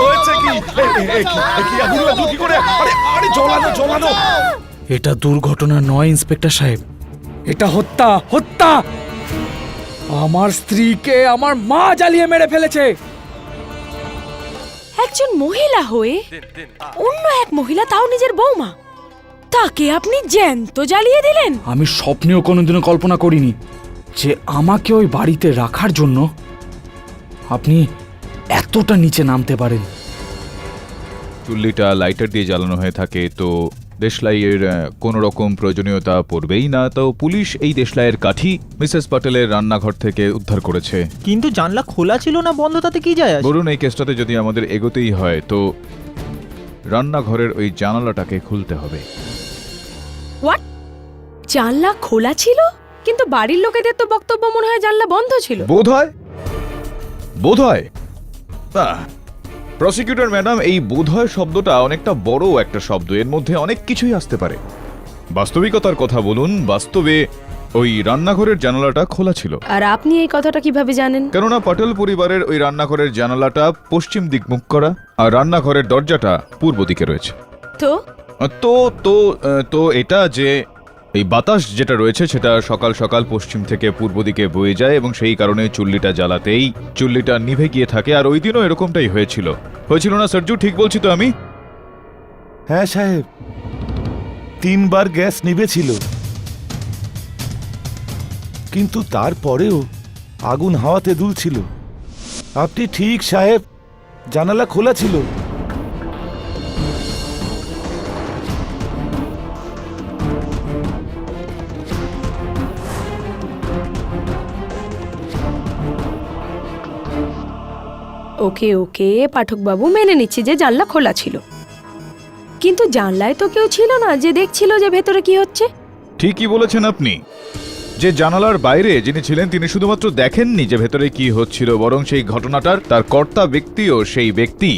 হয়েছে কি? কি করে? আরে জ্বলানো! এটা দুর্ঘটনা নয় ইন্সপেক্টর সাহেব, এটা হত্যা। হত্যা! আমার স্ত্রীকে আমার মা জ্বালিয়ে মেরে ফেলেছে। একজন মহিলা হয়ে অন্য এক মহিলা, তাও নিজের বৌমা, তাকে আপনি জ্যান্ত জ্বালিয়ে দিলেন? আমি স্বপ্নেও কোনোদিনও কল্পনা করিনি যে আমাকে ওই বাড়িতে রাখার জন্য আপনি এতটা নিচে নামতে পারেন। চুল্লিটা লাইটার দিয়ে জ্বালানো হয়ে থাকে, তো দেশলাইয়ের কোনো রকম প্রয়োজনীয়তা পড়বেই না। তো পুলিশ এই দেশলাইয়ের কাঠি মিসেস প্যাটেলের রান্নাঘর থেকে উদ্ধার করেছে। কিন্তু জানলা খোলা ছিল না বন্ধ, তাতে কি যায় আসে? বলুন, এই কেসটাতে যদি আমাদের এগোতেই হয় তো রান্নাঘরের ওই জানালাটাকে খুলতে হবে। হোয়াট? জানলা খোলা ছিল, কিন্তু বাড়ির লোকেদের তো বক্তব্য মনে হয় জানলা বন্ধ ছিল। বোধহয় প্রসিকিউটর ম্যাডাম, এই বোধহয় শব্দটা অনেকটা বড় একটা শব্দ, এর মধ্যে অনেক কিছুই আসতে পারে। বাস্তবিকতার কথা বলুন, বাস্তবে ওই রান্নাঘরের জানালাটা খোলা ছিল। আর আপনি এই কথাটা কিভাবে জানেন? কেননা পটেল পরিবারের ওই রান্নাঘরের জানালাটা পশ্চিম দিক মুখ করা, আর রান্নাঘরের দরজাটা পূর্ব দিকে রয়েছে। তো তো তো তো এটা যে এই বাতাস যেটা রয়েছে সেটা সকাল সকাল পশ্চিম থেকে পূর্ব দিকে বয়ে যায়, এবং সেই কারণে চুল্লিটা জ্বালাতেই চুল্লিটা নিভে গিয়ে থাকে। আর ওই দিনও এরকমটাই হয়েছিল না সরজু? ঠিক বলছি তো আমি? হ্যাঁ সাহেব, 3 বার গ্যাস নিভেছিল, কিন্তু তারপরেও আগুন হাওয়াতে দুলছিল। আপনি ঠিক সাহেব, জানালা খোলা ছিল। ওকে ওকে পাঠকবাবু, মেনে নিচ্ছি যে জানলা খোলা ছিল, কিন্তু জানলায় তো কেউ ছিল না যে দেখছিল যে ভেতরে কি হচ্ছে। ঠিকই বলেছেন আপনি, যে জানালার বাইরে যিনি ছিলেন তিনি শুধুমাত্র দেখেননি যে ভেতরে কি হচ্ছিল, বরং সেই ঘটনাটার তার কর্তা ব্যক্তিও সেই ব্যক্তি।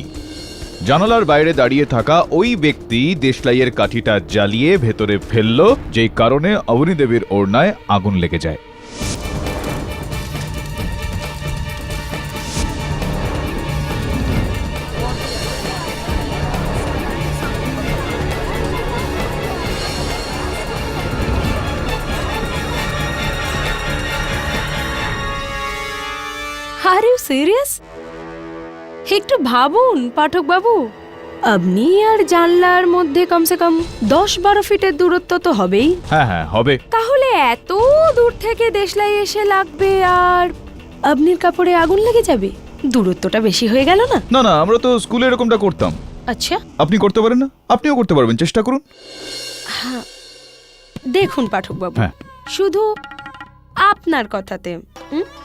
জানালার বাইরে দাঁড়িয়ে থাকা ওই ব্যক্তি দেশলাইয়ের কাঠিটা জ্বালিয়ে ভেতরে ফেলল, যেই কারণে অবনী দেবীর ওড়নায় আগুন লেগে যায়। Are you serious? একটু ভাবুন পাঠকবাবু, আপনি আর জানলার মধ্যে কমসে কম 10-12 ফিটের দূরত্ব তো হবেই। হ্যাঁ হবে। তাহলে এত দূর থেকে দেশলাই এসে লাগবে আর আপনির কাপড়ে আগুন লেগে যাবে, দূরত্বটা বেশি হয়ে গেল না? না, আমরা তো স্কুলে এরকমটা করতাম। আচ্ছা, আপনি করতে পারেন না? আপনিও করতে পারবেন, চেষ্টা করুন। দেখুন পাঠকবাবু, হ্যাঁ। শুধু আপনার কথাতে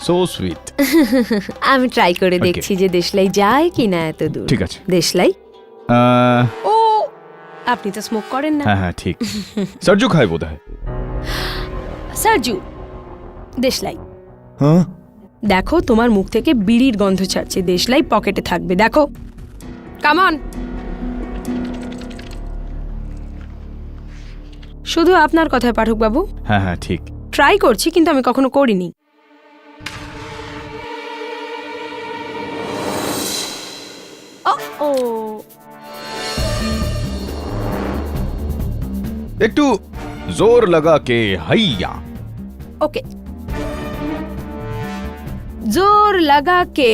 সো সুইট। আমি ট্রাই করে Okay. দেখছি যে দেশলাই যায় কিনা এত দূর। ঠিক আছে। দেশলাই, ও আপনি তো স্মোক করেন না। হ্যাঁ ঠিক। সরজু খায় বোধহয়। সারজু, দেশলাই হ্যাঁ, দেখো, তোমার মুখ থেকে বিড়ির গন্ধ ছাড়ছে, দেশলাই পকেটে থাকবে, দেখো। Come on. শুধু আপনার কথায় পাঠকবাবু, হ্যাঁ ঠিক। ট্রাই করছি, কিন্তু আমি কখনো করিনি। ও একটু জোর লাগা কে হাইয়া। ওকে, জোর লাগা কে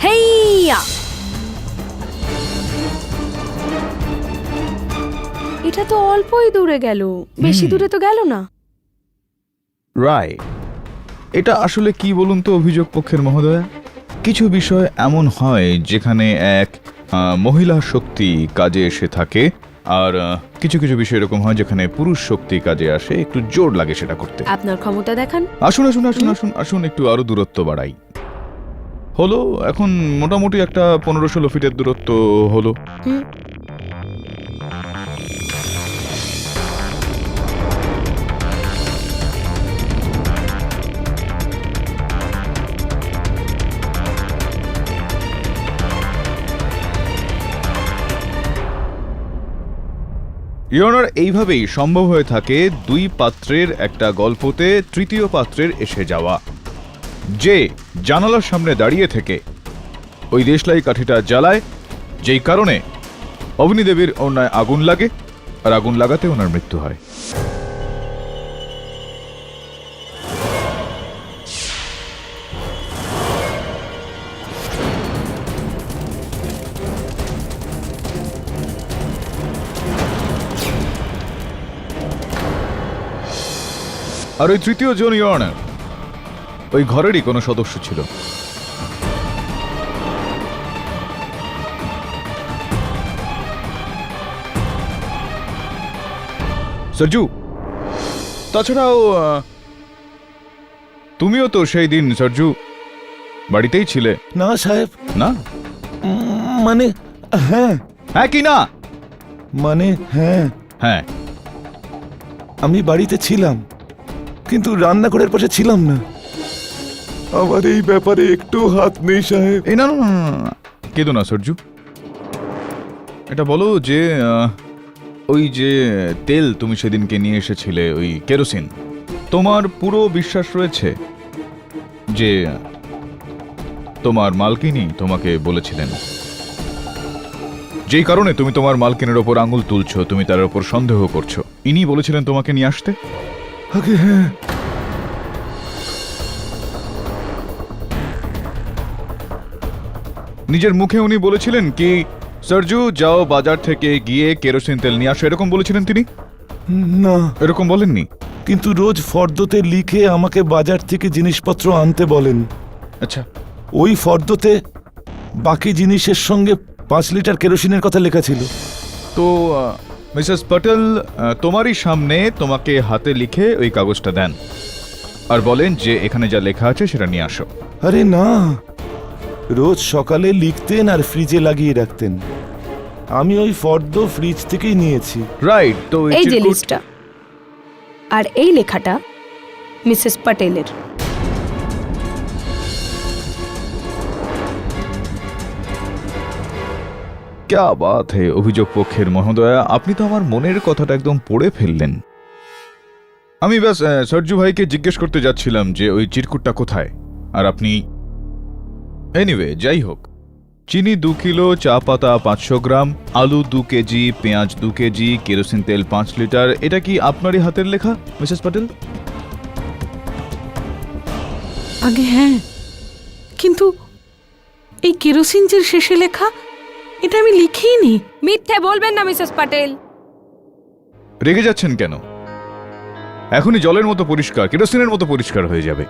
হেইয়া। এটা তো অল্পই দূরে গেল, বেশি দূরে তো গেল না। রায়, এটা আসলে কি বলুন তো অভিযোগ পক্ষের মহোদয়া? কিছু বিষয় এমন হয় যেখানে এক মহিলা শক্তি কাজে এসে থাকে, আর কিছু কিছু বিষয় এরকম হয় যেখানে পুরুষ শক্তি কাজে আসে, একটু জোর লাগে সেটা করতে। আপনার ক্ষমতা দেখান। আসুন একটু আরো দূরত্ব বাড়াই। হলো, এখন মোটামুটি একটা 15-16 ফিটের দূরত্ব হলো। ইয়নার, এইভাবেই সম্ভব হয়ে থাকে 2 পাত্রের একটা গল্পতে তৃতীয় পাত্রের এসে যাওয়া, যে জানালার সামনে দাঁড়িয়ে থেকে ওই দেশলাই কাঠিটা জ্বালায়, যেই কারণে অবনী দেবীর ওনায় আগুন লাগে, আর আগুন লাগাতে ওনার মৃত্যু হয়। আর ওই তৃতীয় জন ইওর অনার ওই ঘরেরই কোনো সদস্য ছিল। সরজু, তাছাড়াও তুমিও তো সেই দিন সরজু বাড়িতেই ছিলে না সাহেব, না? মানে হ্যাঁ। হ্যাঁ কি না? মানে হ্যাঁ, হ্যাঁ। আমি বাড়িতে ছিলাম, কিন্তু রান্নাঘরের পাশে ছিলাম না। আমার এই ব্যাপারে একটু হাত নেই সাহেব। এই না না না, না, না, কেঁদো না সরজু। এটা বলো যে ওই যে তেল তুমি সেদিনকে নিয়ে এসেছিলে, ওই কেরোসিন, তোমার পুরো বিশ্বাস রয়েছে যে তোমার মালকিনি তোমাকে বলেছিলেন, যেই কারণে তুমি তোমার মালকিনের ওপর আঙুল তুলছো, তুমি তার ওপর সন্দেহ করছো, ইনি বলেছিলেন তোমাকে নিয়ে আসতে? আগে হ্যাঁ। নিজের মুখে উনি বলেছিলেন কি, সরজু যাও বাজার থেকে গিয়ে কেরোসিন তেল নিয়ে আসো, এরকম বলেছিলেন তিনি? না, এরকম বলেননি? কিন্তু রোজ ফর্দতে লিখে আমাকে বাজার থেকে জিনিসপত্র আনতে বলেন। আচ্ছা, ওই ফর্দতে বাকি জিনিসের সঙ্গে 5 লিটার কেরোসিনের কথা লেখা ছিল। তো মিসেস পটেল তোমারই সামনে তোমাকে হাতে লিখে ওই কাগজটা দেন আর বলেন যে এখানে যা লেখা আছে সেটা নিয়ে আসো। আরে না, রোজ সকালে লিখতেন আর ফ্রিজে লাগিয়ে রাখতেন। আমি ওই ফর্দ ফ্রিজ থেকেই নিয়েছি। রাইট। তো এই যে লিস্টটা আর এই লেখাটা মিসেস পটেলের। ক্যা বাত হে অভিযোগ পক্ষের মহোদয়া, আপনি তো আমার মনের কথাটা একদম পড়ে ফেললেন। আমি ব্যাস সরজু ভাইকে জিজ্ঞেস করতে যাচ্ছিলাম যে ওই চিরকুটটা কোথায়, আর আপনি এনিওয়ে যাই হোক, চিনি 2 কিলো, চা পাতা 500 গ্রাম, আলু 2 কেজি, পেঁয়াজ 2 কেজি, কেরোসিন তেল 5 লিটার, এটা কি আপনারই হাতের লেখা মিসেস পটেল? আগে হ্যাঁ, কিন্তু এই কেরোসিন যে শেষে লেখা, এটা আমি লিখিনি। মিথ্যে বলবেন না মিসেস পটেল। রেগে যাচ্ছেন কেন? এখনই জলের মতো পরিষ্কার, কেরোসিনের মতো পরিষ্কার হয়ে যাবে।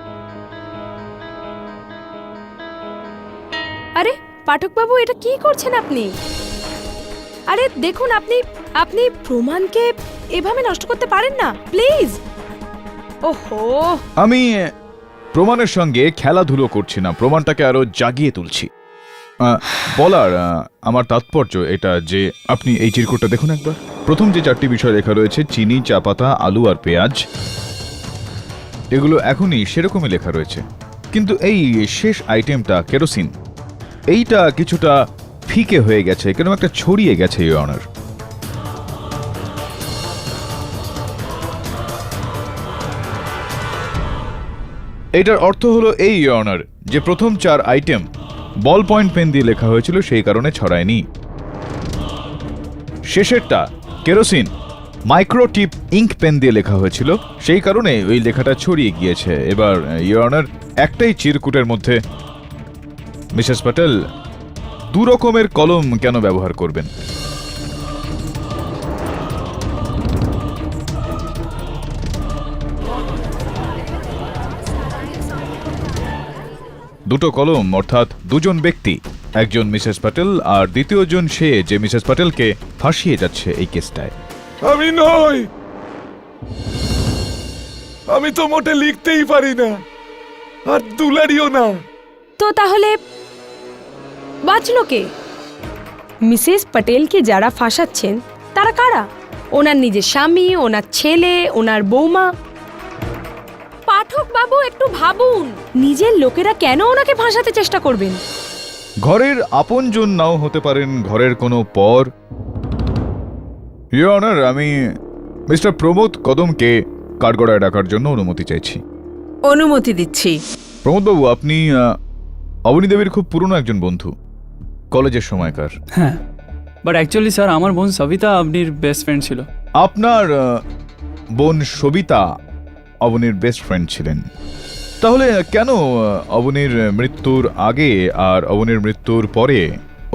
আরে পাঠক বাবু, এটা কি করছেন আপনি? আরে দেখুন, আপনি প্রমাণকে এভাবে নষ্ট করতে পারেন না, প্লিজ। ওহো, আমি প্রমাণের সঙ্গে খেলাধুলো করছি না, প্রমাণটাকে আরো জাগিয়ে তুলছি। বলার আমার তাৎপর্য এটা যে আপনি এই চিরকুটটা দেখুন একবার। প্রথম যে 4টি বিষয় লেখা রয়েছে, চিনি, চা পাতা, আলু আর পেঁয়াজ, এগুলো এখনই সেরকমই লেখা রয়েছে, কিন্তু এই শেষ আইটেমটা কেরোসিন, এইটা কিছুটা ফিকে হয়ে গেছে, কেন একটা ছড়িয়ে গেছে ইওর অনার। এইটার অর্থ হলো এই ইওর অনার যে প্রথম 4 আইটেম বল পয়েন্ট পেন দিয়ে লেখা হয়েছিল, সেই কারণে ছড়ায়নি। শেষেরটা কেরোসিন মাইক্রোটিপ ইঙ্ক পেন দিয়ে লেখা হয়েছিল, সেই কারণে ওই লেখাটা ছড়িয়ে গিয়েছে। এবার ইওর অনার, একটাই চিরকুটের মধ্যে মিসেস পটেল 2 রকমের কলম কেন ব্যবহার করবেন? দুটো কলম অর্থাৎ দুজন ব্যক্তি, একজন মিসেস পটেল আর দ্বিতীয়জন সে যে মিসেস পটেলকে ফাঁসিয়ে যাচ্ছে এই কেসটায়। আমি নই, আমি তো মোটে লিখতেই পারি না, আর দুলারিও না। তো তাহলে বাঁচলো কে? মিসেস পটেলকে যারা ফাঁসাচ্ছেন তারা কারা? ওনার নিজের স্বামী, ওনার ছেলে, ওনার বৌমা। পাঠক বাবু, একটু ভাবুন, নিজের লোকেরা কেন ওনাকে ফাঁসাতে চেষ্টা করবেন? ঘরের আপনজন নাও হতে পারেন, ঘরের কোনো পর। ইওর অনার, আমি মিস্টার প্রমোদ কদমকে কাঠগড়ায় ডাকার জন্য অনুমতি চাইছি। অনুমতি দিচ্ছি। প্রমোদবাবু, আপনি অবনী দেবীর খুব পুরনো একজন বন্ধু। কলেজের সময়কার। হ্যাঁ, বাট অ্যাকচুয়ালি স্যার আমার বোন সবিতা আপনির বেস্ট ফ্রেন্ড ছিল। আপনার বোন সবিতা অবনীর বেস্ট ফ্রেন্ড ছিলেন। তাহলে কেন অবনীর মৃত্যুর আগে আর অবনীর মৃত্যুর পরে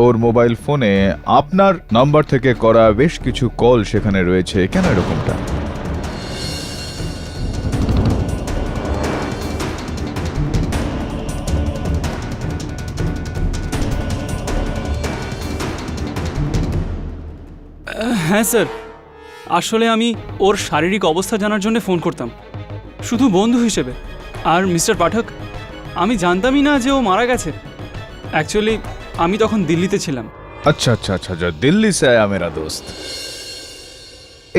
ওর মোবাইল ফোনে আপনার নাম্বার থেকে করা বেশ কিছু কল সেখানে রয়েছে? কেন এরকমটা? হ্যাঁ স্যার, আসলে আমি ওর শারীরিক অবস্থা জানার জন্য ফোন করতাম, শুধু বন্ধু হিসেবে। আর মিস্টার পাঠক, আমি জানতামই না যে ও মারা গেছে। অ্যাকচুয়ালি আমি তখন দিল্লিতে ছিলাম। আচ্ছা আচ্ছা আচ্ছা, দিল্লি সে আয়া মেরা দোস্ত।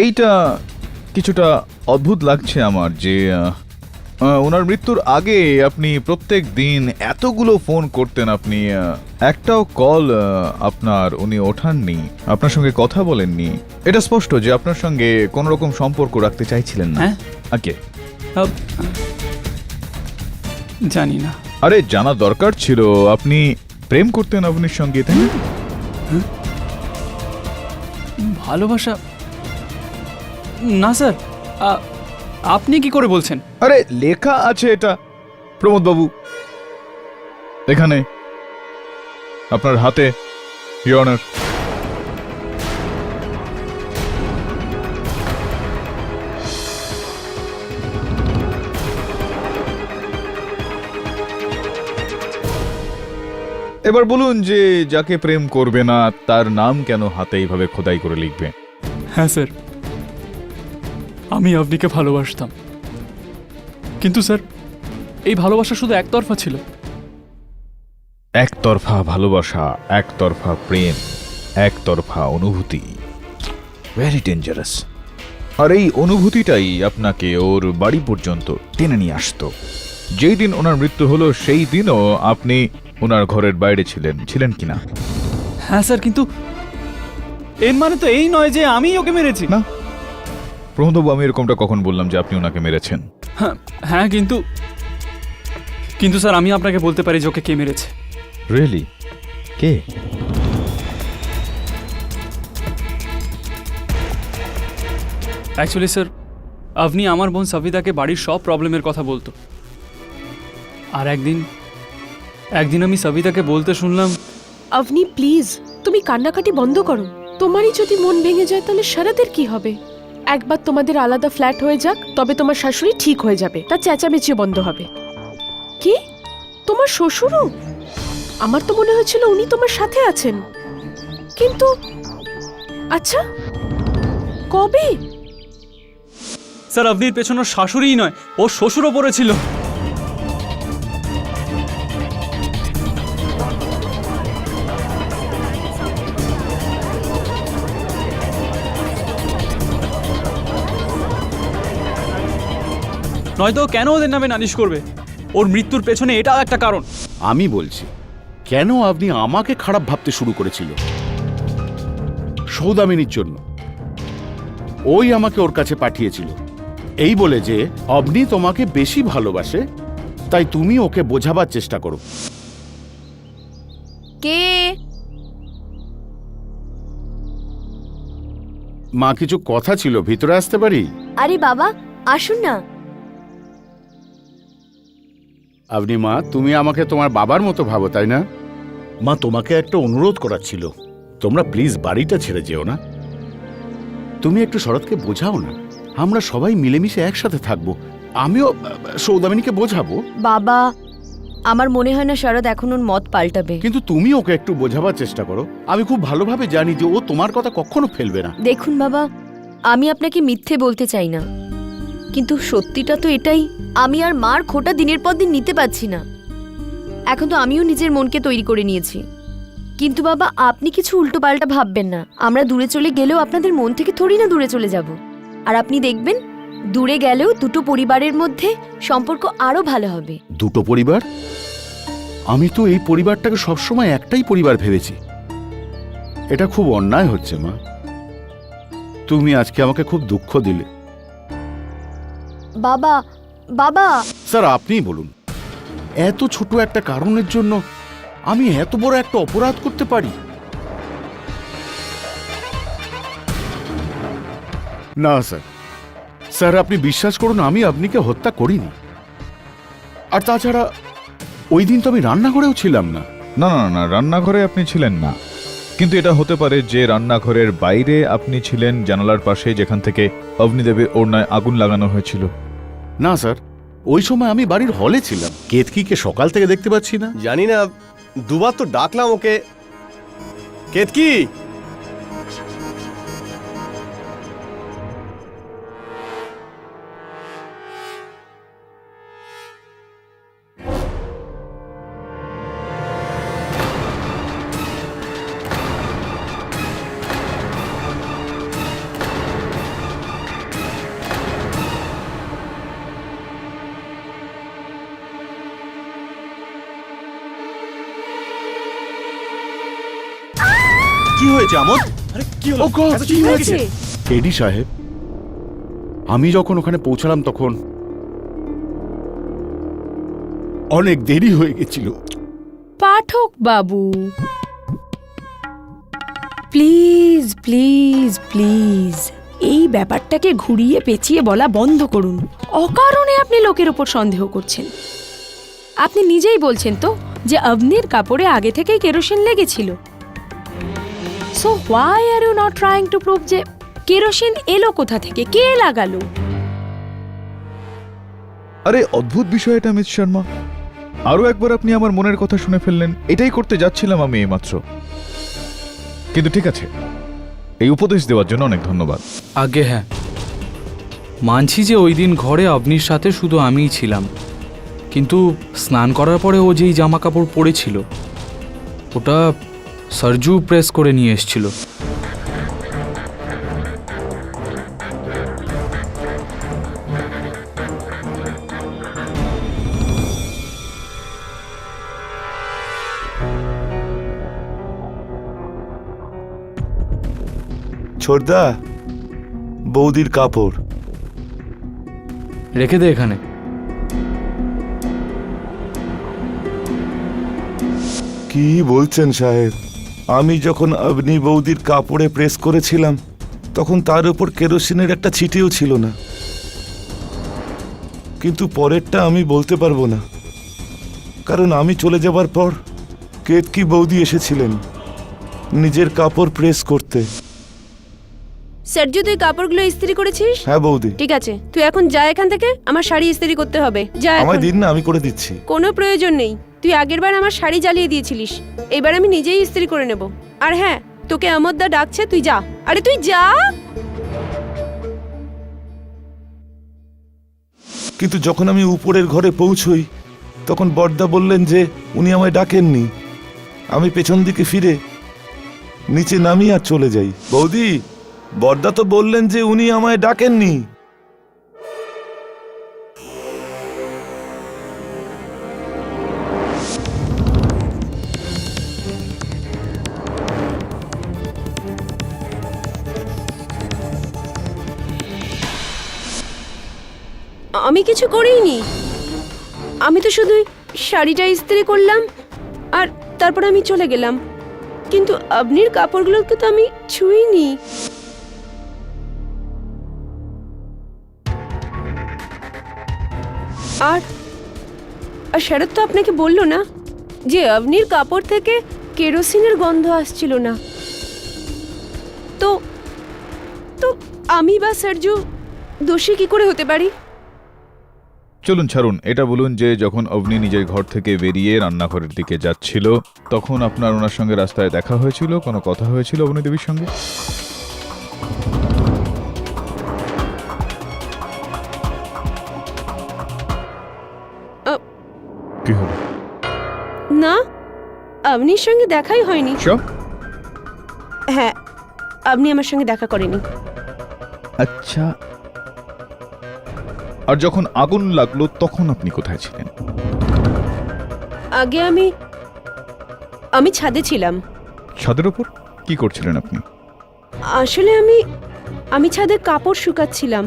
এইটা কিছুটা অদ্ভুত লাগছে আমার যে ওনার মৃত্যুর আগে আপনি প্রত্যেক দিন এতগুলো ফোন করতেন, আপনি একটাও কল আপনার উনি ওঠাননি, আপনার সঙ্গে কথা বলেননি। এটা স্পষ্ট যে আপনার সঙ্গে কোন রকম সম্পর্ক রাখতে চাইছিলেন না। হ্যাঁ? ওকে, জানি না। আরে জানা দরকার ছিল, আপনি প্রেম করতেন অবনীর সঙ্গে, তাই না? ভালোবাসা? না স্যার, আপনি কি করে বলছেন? আরে লেখা আছে এটা প্রমোদ বাবু, এখানে আপনার হাতে, ইওর অনার। এবার বলুন যে যাকে প্রেম করবে না তার নাম কেন হাতে এইভাবে খোদাই করে লিখবে? হ্যাঁ স্যার, আমি আপনিকে ভালোবাসতাম, কিন্তু স্যার এই ভালোবাসা শুধু একতরফা ছিল। একতরফা ভালোবাসা, একতরফা প্রেম, একতরফা অনুভূতি, ভেরি ডেঞ্জারাস। আর এই অনুভূতিটাই আপনাকে ওর বাড়ি পর্যন্ত টেনে নিয়ে আসতো। যেই দিন ওনার মৃত্যু হলো সেই দিনও আপনি ওনার ঘরের বাইরে ছিলেন কিনা? হ্যাঁ স্যার, কিন্তু এর মানে তো এই নয় যে আমি ওকে মেরেছি। না প্রমোদবাবু, আমি এরকমটা কখন বললাম যে আপনি ওনাকে মেরেছেন? হ্যাঁ, কিন্তু স্যার আমি আপনাকে বলতে পারি যে ওকে কে মেরেছে। রিয়েলি? কে? অ্যাকচুয়ালি স্যার, আপনি আমার বোন সবিতাকে বাড়ির সব প্রবলেমের কথা বলতো। আর একদিন আমি সবিতাকে বলতে শুনলাম, আপনি প্লিজ তুমি কান্নাকাটি বন্ধ করো। তোমারই যদি মন ভেঙে যায় তাহলে শরতের কি হবে? একবার তোমাদের আলাদা ফ্ল্যাট হয়ে যাক, তবে তোমার শাশুড়ি ঠিক হয়ে যাবে, তার চেঁচামেচিও বন্ধ হবে। কি তোমার শ্বশুরও? আমার তো মনে হয়েছিল উনি তোমার সাথে আছেন, কিন্তু আচ্ছা কবে? স্যার আপনির পেছনে শাশুড়িই নয়, ও শ্বশুরও পড়েছিল। নয়তো কেন ওদের নামে নালিশ করবে? ওর মৃত্যুর পেছনে এটাও একটা কারণ। আমি বলছি, কেন আপনি আমাকে খারাপ ভাবতে শুরু করেছিল? সৌদামিনীর জন্য। ওই আমাকে ওর কাছে পাঠিয়েছিল এই বলে যে অবনি তোমাকে বেশি ভালোবাসে, তাই তুমি ওকে বোঝাবার চেষ্টা করো। কে? মা, কিছু কথা ছিল, ভিতরে আসতে পারি? আরে বাবা, আসুন না। আপনি মা, তুমি আমাকে তোমার বাবার মতো ভাবো, তাই না? মা, তোমাকে একটা অনুরোধ করার ছিল, তোমরা প্লিজ বাড়িটা ছেড়ে যেও না। তুমি একটু শরৎকে বোঝাও না, আমরা সবাই মিলেমিশে একসাথে থাকবো। আমিও সৌদামিনীকে বোঝাবো। বাবা, আমার মনে হয় না শরৎ এখন ওর মত পাল্টাবে। কিন্তু তুমি ওকে একটু বোঝাবার চেষ্টা করো। আমি খুব ভালোভাবে জানি যে ও তোমার কথা কখনো ফেলবে না। দেখুন বাবা, আমি আপনাকে মিথ্যে বলতে চাই না, কিন্তু সত্যিটা তো এটাই, আমি আর মার খোটা দিনের পর দিন নিতে পারছি না। এখন তো আমিও নিজের মনকে তৈরি করে নিয়েছি। কিন্তু বাবা, আপনি কিছু উল্টোপাল্টা ভাববেন না। আমরা দূরে চলে গেলেও আপনাদের মন থেকে থোড়ি না দূরে চলে যাব। আর আপনি দেখবেন, দূরে গেলেও দুটো পরিবারের মধ্যে সম্পর্ক আরো ভালো হবে। দুটো পরিবার? আমি তো এই পরিবারটাকে সবসময় একটাই পরিবার ভেবেছি। এটা খুব অন্যায় হচ্ছে মা। তুমি আজকে আমাকে খুব দুঃখ দিলে। বাবা, বাবা। স্যার, আপনিই বলুন, এত ছোট একটা কারণের জন্য আমি এত বড় একটা অপরাধ করতে পারি? না স্যার, স্যার আপনি বিশ্বাস করুন, আমি আপনিকে হত্যা করিনি। আর তাছাড়া ওই দিন তো আমি রান্নাঘরেও ছিলাম না। না না না, রান্নাঘরে আপনি ছিলেন না, কিন্তু এটা হতে পারে যে রান্নাঘরের বাইরে আপনি ছিলেন, জানালার পাশে, যেখান থেকে অগ্নিদেবের ওড়নায় আগুন লাগানো হয়েছিল। না স্যার, ওই সময় আমি বাড়ির হলে ছিলাম। কেতকিকে সকাল থেকে দেখতে পাচ্ছি না। জানি না, দুবার তো ডাকলাম ওকে। কেতকি, কি হয়েছে আমোদ? আরে কি হলো? ও গড, এত কি চিৎকার হয়েছে? কিসের? এডি সাহেব, আমি যখন ওখানে পৌঁছালাম তখন অনেক দেরি হয়ে গেছিল। পাঠক বাবু, প্লিজ প্লিজ প্লিজ এই ব্যাপারটাকে ঘুরিয়ে পেঁচিয়ে বলা বন্ধ করুন। অকারণে আপনি লোকের ওপর সন্দেহ করছেন। আপনি নিজেই বলছেন তো যে অগ্নির কাপড়ে আগে থেকেই কেরোসিন লেগেছিল। So why are you not trying to prove যে কেরোসিন এলো কোথা থেকে, কে লাগালো? আরে অদ্ভুত বিষয় এটা মিস শর্মা, আরো একবার আপনি আমার মনের কথা শুনে ফেললেন। এটাই করতে যাচ্ছিলাম আমি এইমাত্র। কিন্তু ঠিক আছে, এই উপদেশ দেওয়ার জন্য অনেক ধন্যবাদ। আগে হ্যাঁ, মানছি যে ওই দিন ঘরে অগ্নির সাথে শুধু আমিই ছিলাম, কিন্তু স্নান করার পরে ও যেই জামা কাপড় পরেছিল ওটা সরজু প্রেস করে নিয়ে এসেছিল। ছোটদা, বৌদির কাপড় রেখে দে এখানে। কি বলছেন সাহেব? আমি যখন অগ্নি বৌদির কাপড়ে প্রেস করেছিলাম তখন তার উপর কেরোসিনের একটা ছিটিও ছিল না। কিন্তু পরেরটা আমি বলতে পারবো না, কারণ আমি চলে যাবার পর কেতকি বৌদি এসেছিলেন নিজের কাপড় প্রেস করতে। সরজু, তুই কাপড়গুলো ইস্ত্রি করেছিস? হ্যাঁ বৌদি। ঠিক আছে, তুই এখন যা এখান থেকে। আমার শাড়ি ইস্ত্রি করতে হবে, যা এখন। আমায় দিন না, আমি করে দিচ্ছি। কোনো প্রয়োজন নেই, তুই আগেরবার আমার শাড়ি জ্বালিয়ে দিয়েছিলিস, এবার আমি নিজেই ইস্ত্রি করে নেব। আর হ্যাঁ, তোকে আমোদদা ডাকছে, তুই যা। আরে তুই যা। কিন্তু যখন আমি উপরের ঘরে পৌঁছই তখন বড়দা বললেন যে উনি আমায় ডাকেননি। আমি পেছন দিকে ফিরে নিচে নামি আর চলে যাই। বৌদি, বড়দা তো বললেন যে উনি আমায় ডাকেননি। আমি কিছু করিনি, আমি তো শুধু শাড়িটা ইস্ত্রি করলাম আর তারপর আমি চলে গেলাম। কিন্তু আপনির কাপড়গুলোকে তো আমি ছুঁইনি। আর শরৎ তো আপনাকে বললো না যে আপনির কাপড় থেকে কেরোসিনের গন্ধ আসছিল না? তো তো আমি বা সরজু দোষী কি করে হতে পারি? চলুন ছাড়ুন, এটা বলুন যে যখন অগ্নি নিজের ঘর থেকে বেরিয়ে রান্নাঘরের দিকে যাচ্ছিল তখন আপনার ওনার সঙ্গে রাস্তায় দেখা হয়েছিল, কোনো কথা হয়েছিল অগ্নিদেবীর সঙ্গে? কি হলো? না, আপনির সঙ্গে দেখাই হয়নি। হ্যাঁ, আপনি আমার সঙ্গে দেখা করেনি। আচ্ছা, আর যখন আগুন লাগলো তখন আপনি কোথায় ছিলেন? আগে আমি ছাদে ছিলাম। ছাদের উপর কি করছিলেন আপনি? আসলে আমি ছাদে কাপড় শুকাচ্ছিলাম।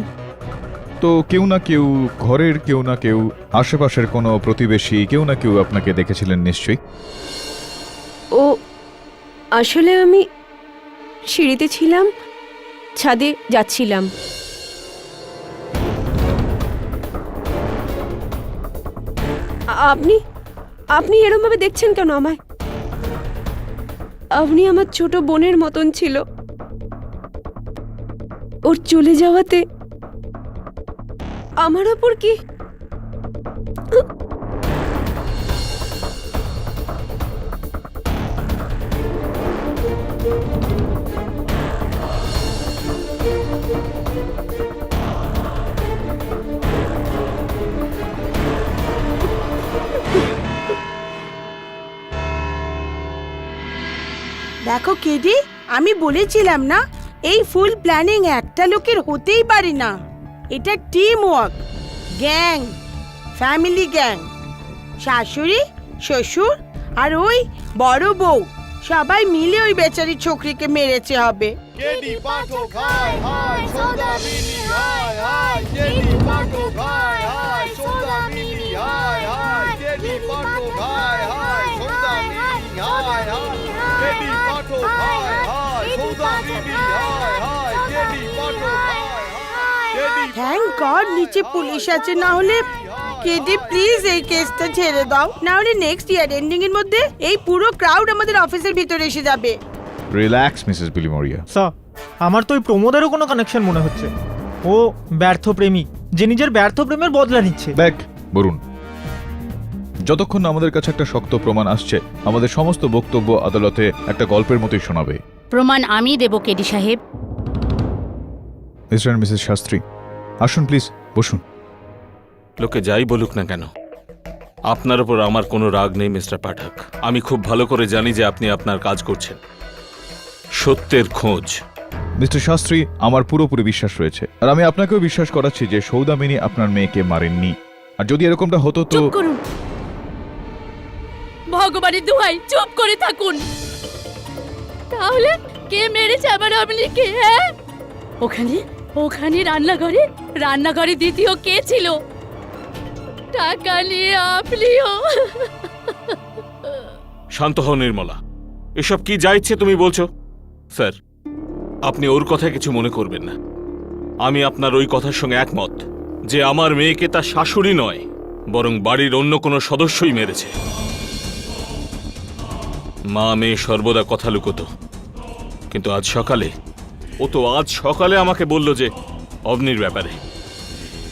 তো কেউ না কেউ, ঘরের কেউ না কেউ, আশেপাশের কোনো প্রতিবেশী কেউ না কেউ আপনাকে দেখেছিলেন নিশ্চয়ই। ও আসলে আমি সিঁড়িতে ছিলাম, ছাদে যাচ্ছিলাম। আপনি আপনি এরম ভাবে দেখছেন কেন আমায়? আপনি আমার ছোট বোনের মতন ছিল। ওর চলে যাওয়াতে আমার ওপর কি দেখো কেডি, আমি বলেছিলাম না এই ফুল প্ল্যানিং একটা লোকের হতেই পারে না। এটা team work, gang, family gang. শাশুড়ি, শ্বশুর আর ওই বড় বউ সবাই মিলে ওই বেচারি ছোকরিকে মেরেছে হবে। কেডি পাঠক হাই হাই সৌদামিনী হাই হাই কেডি পাঠক হাই হাই সৌদামিনী হাই হাই কেডি পাঠক হাই হাই সৌদামিনী হাই হাই কেডি পাঠক হাই হাই সৌদামিনী হাই হাই কেডি পাঠক হাই হাই কেডি থ্যাংক গড নিচে পুলিশ আছে, না হলে কেডি প্লিজ এই কেসটা ছেড়ে দাও, না হলে নেক্সট ইয়ার এন্ডিং এর মধ্যে এই পুরো ক্রাউড আমাদের অফিসের ভিতরে এসে যাবে। Relax Mrs Bilimoria. স্যার, আমার তো ওই প্রমোদেরও কোনো কানেকশন মনে হচ্ছে। ও ব্যর্থ প্রেমিক যে নিজের ব্যর্থ প্রেমের বদলা নিচ্ছে। ব্যাক বরুণ, যতক্ষণ না আমাদের কাছে একটা শক্ত প্রমাণ আসছে, আমাদের সমস্ত বক্তব্য আদালতে একটা গল্পের মতোই শোনাবে। প্রমাণ আমি দেব কেডি সাহেব। মিস্টার এন্ড মিসেস শাস্ত্রী, আসুন প্লিজ, বসুন। লোকে যাই বলুক না কেন, আপনার উপর আমার কোনো রাগ নেই মিস্টার পাঠক। আমি খুব ভালো করে জানি যে আপনি আপনার কাজ করছেন, সত্যের খোঁজ। মিস্টার শাস্ত্রী, আমার পুরোপুরি বিশ্বাস রয়েছে, আর আমি আপনাকেও বিশ্বাস করাচ্ছি যে সৌদামিনী আপনার মেয়েকে মারেননি। আর যদি এরকমটা হতো তো চুপ করুন, ভগবানের দোহাই চুপ করে থাকুন। তাহলে কে মেরেছে আমার অমনিকে? হ্যাঁ, ওখানে ওখানে রান্নাঘরে দ্বিতীয় কে ছিল? টাকা নিয়ে আপনিও। শান্ত হও নির্মলা, এসব কি যা ইচ্ছে তুমি বলছো? স্যার, আপনি ওর কথা কিছু মনে করবেন না। আমি আপনার ওই কথার সঙ্গে একমত যে আমার মেয়েকে তার শাশুড়ি নয়, বরং বাড়ির অন্য কোনো সদস্যই মেরেছে। মা মেয়ে সর্বদা কথা লুকোতো, কিন্তু আজ সকালে আমাকে বলল যে অবনীর ব্যাপারে।